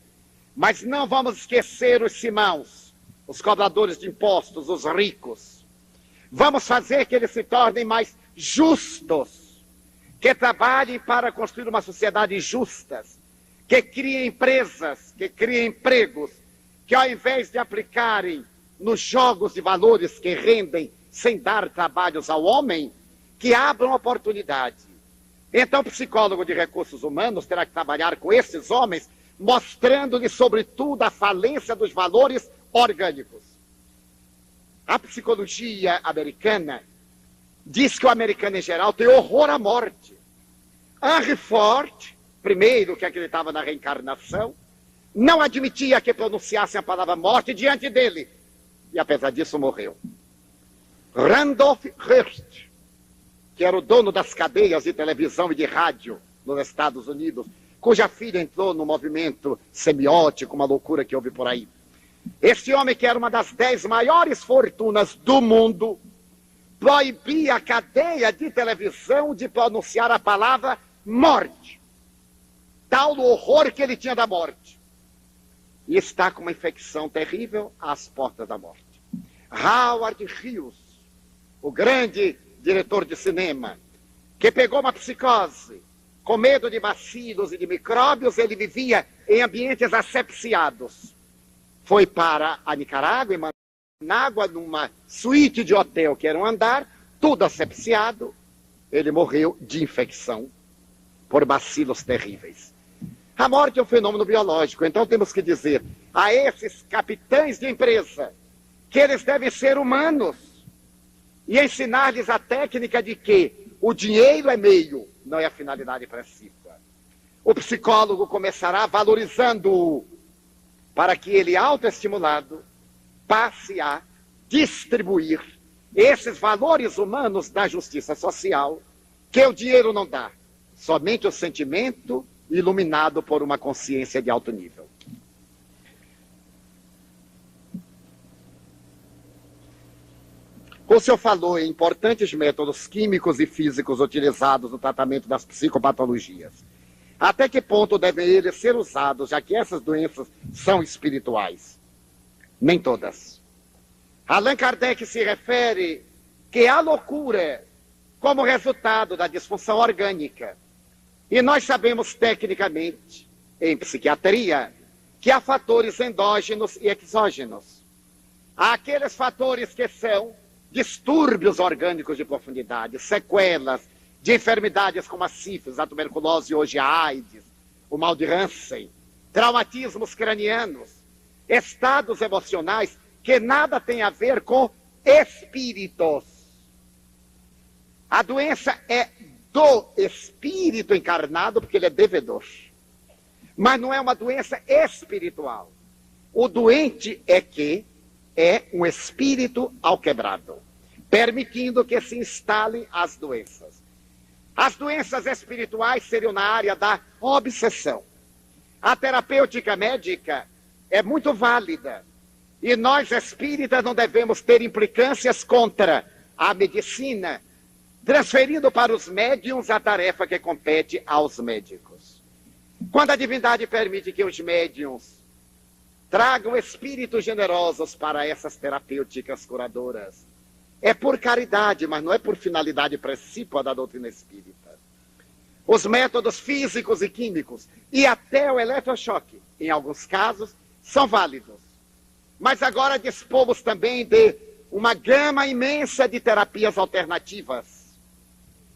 Mas não vamos esquecer os simãos, os cobradores de impostos, os ricos. Vamos fazer que eles se tornem mais justos, que trabalhem para construir uma sociedade justa, que criem empresas, que criem empregos, que ao invés de aplicarem nos jogos de valores que rendem sem dar trabalhos ao homem, que abram oportunidade. Então o psicólogo de recursos humanos terá que trabalhar com esses homens, mostrando-lhe, sobretudo, a falência dos valores orgânicos. A psicologia americana diz que o americano em geral tem horror à morte. Henry Ford, primeiro que acreditava na reencarnação, não admitia que pronunciassem a palavra morte diante dele. E apesar disso morreu. Randolph Hearst, que era o dono das cadeias de televisão e de rádio nos Estados Unidos, cuja filha entrou no movimento semiótico, uma loucura que houve por aí. Este homem, que era uma das 10 maiores fortunas do mundo, proibia a cadeia de televisão de pronunciar a palavra morte. Tal o horror que ele tinha da morte. E está com uma infecção terrível às portas da morte. Howard Hughes, o grande diretor de cinema, que pegou uma psicose, com medo de bacilos e de micróbios, ele vivia em ambientes asepsiados. Foi para a Nicarágua, em Manágua, numa suíte de hotel, que era um andar, tudo asepsiado. Ele morreu de infecção por bacilos terríveis. A morte é um fenômeno biológico, então temos que dizer a esses capitães de empresa que eles devem ser humanos e ensinar-lhes a técnica de que o dinheiro é meio, não é a finalidade principal. O psicólogo começará valorizando-o para que ele, autoestimulado, passe a distribuir esses valores humanos da justiça social que o dinheiro não dá, somente o sentimento iluminado por uma consciência de alto nível. O senhor falou em importantes métodos químicos e físicos utilizados no tratamento das psicopatologias. Até que ponto devem eles ser usados, já que essas doenças são espirituais? Nem todas. Allan Kardec se refere que há loucura como resultado da disfunção orgânica. E nós sabemos tecnicamente, em psiquiatria, que há fatores endógenos e exógenos. Há aqueles fatores que são distúrbios orgânicos de profundidade, sequelas de enfermidades como a sífilis, a tuberculose e hoje a AIDS, o mal de Hansen, traumatismos cranianos, estados emocionais que nada tem a ver com espíritos. A doença é do espírito encarnado porque ele é devedor. Mas não é uma doença espiritual. O doente é um espírito alquebrado, permitindo que se instalem as doenças. As doenças espirituais seriam na área da obsessão. A terapêutica médica é muito válida. E nós espíritas não devemos ter implicâncias contra a medicina, transferindo para os médiuns a tarefa que compete aos médicos. Quando a divindade permite que os médiuns tragam espíritos generosos para essas terapêuticas curadoras, é por caridade, mas não é por finalidade principal da doutrina espírita. Os métodos físicos e químicos, e até o eletrochoque, em alguns casos, são válidos. Mas agora dispomos também de uma gama imensa de terapias alternativas,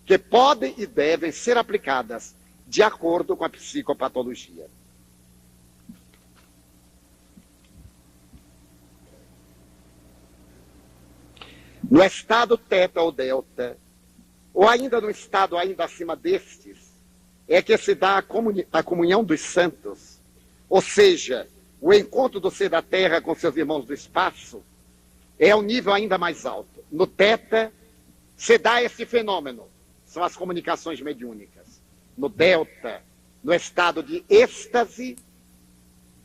que podem e devem ser aplicadas de acordo com a psicopatologia. No estado teta ou delta, ou ainda no estado ainda acima destes, é que se dá a comunhão dos santos, ou seja, o encontro do ser da terra com seus irmãos do espaço, é um nível ainda mais alto. No teta, se dá esse fenômeno, são as comunicações mediúnicas. No delta, no estado de êxtase,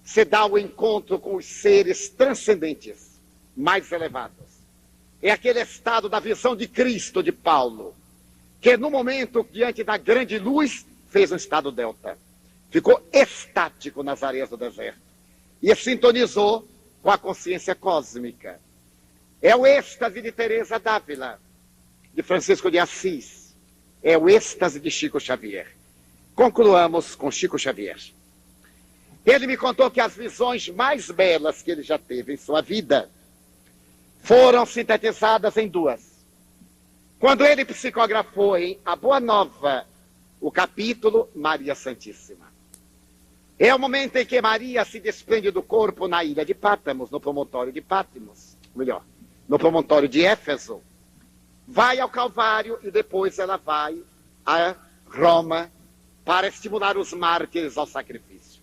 se dá o encontro com os seres transcendentes, mais elevados. É aquele estado da visão de Cristo, de Paulo, que no momento, diante da grande luz, fez um estado delta. Ficou estático nas areias do deserto. E sintonizou com a consciência cósmica. É o êxtase de Teresa d'Ávila, de Francisco de Assis. É o êxtase de Chico Xavier. Concluamos com Chico Xavier. Ele me contou que as visões mais belas que ele já teve em sua vida foram sintetizadas em duas. Quando ele psicografou em A Boa Nova, o capítulo Maria Santíssima. É o momento em que Maria se desprende do corpo na ilha de Pátamos, no promontório de Patmos, melhor, no promontório de Éfeso, vai ao Calvário e depois ela vai a Roma para estimular os mártires ao sacrifício.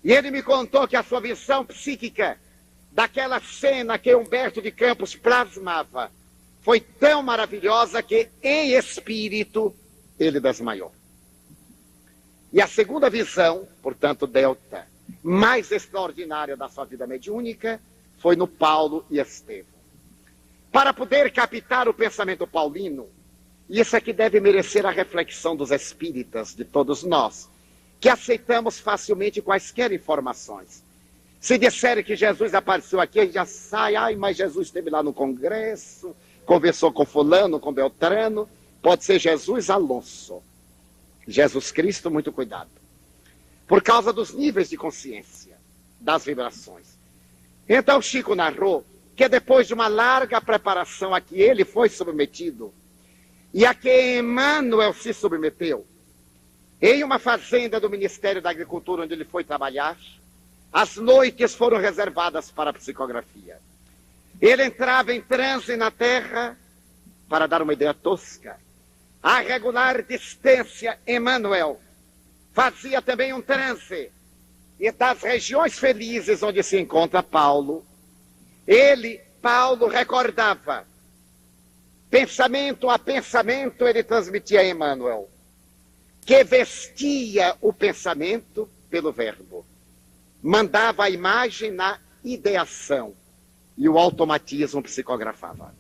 E ele me contou que a sua visão psíquica daquela cena que Humberto de Campos plasmava foi tão maravilhosa que, em espírito, ele desmaiou. E a segunda visão, portanto, delta, mais extraordinária da sua vida mediúnica, foi no Paulo e Estevão. Para poder captar o pensamento paulino, e isso aqui deve merecer a reflexão dos espíritas, de todos nós, que aceitamos facilmente quaisquer informações. Se disserem que Jesus apareceu aqui, a gente já sai, ai, mas Jesus esteve lá no congresso, conversou com fulano, com Beltrano, pode ser Jesus Alonso. Jesus Cristo, muito cuidado. Por causa dos níveis de consciência, das vibrações. Então Chico narrou que depois de uma larga preparação a que ele foi submetido, e a que Emmanuel se submeteu, em uma fazenda do Ministério da Agricultura onde ele foi trabalhar, as noites foram reservadas para a psicografia. Ele entrava em transe na terra, para dar uma ideia tosca, a regular distância, Emmanuel fazia também um transe, e das regiões felizes onde se encontra Paulo, Paulo, recordava, pensamento a pensamento, ele transmitia a Emmanuel, que vestia o pensamento pelo verbo, mandava a imagem na ideação, e o automatismo psicografava.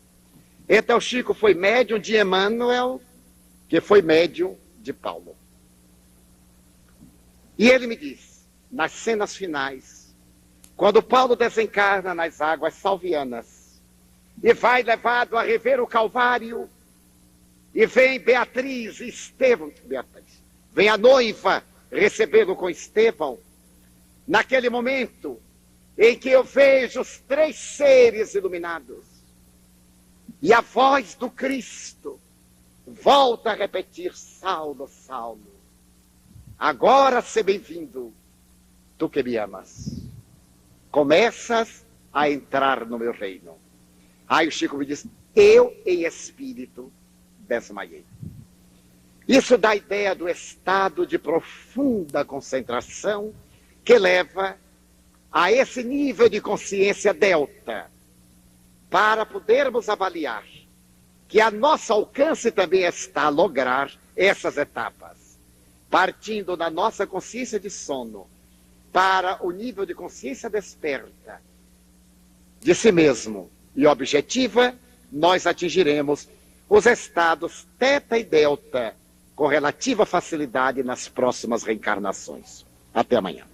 Então Chico foi médium de Emmanuel, que foi médium de Paulo. E ele me diz, nas cenas finais, quando Paulo desencarna nas águas salvianas e vai levado a rever o Calvário, e vem Beatriz e Estevão, vem a noiva recebê-lo com Estevão, naquele momento em que eu vejo os três seres iluminados, e a voz do Cristo volta a repetir, Saulo, Saulo, agora se bem-vindo, tu que me amas. Começas a entrar no meu reino. Aí o Chico me diz, eu em espírito desmaiei. Isso dá a ideia do estado de profunda concentração que leva a esse nível de consciência delta, para podermos avaliar que a nosso alcance também está a lograr essas etapas, partindo da nossa consciência de sono para o nível de consciência desperta de si mesmo e objetiva, nós atingiremos os estados teta e delta com relativa facilidade nas próximas reencarnações. Até amanhã.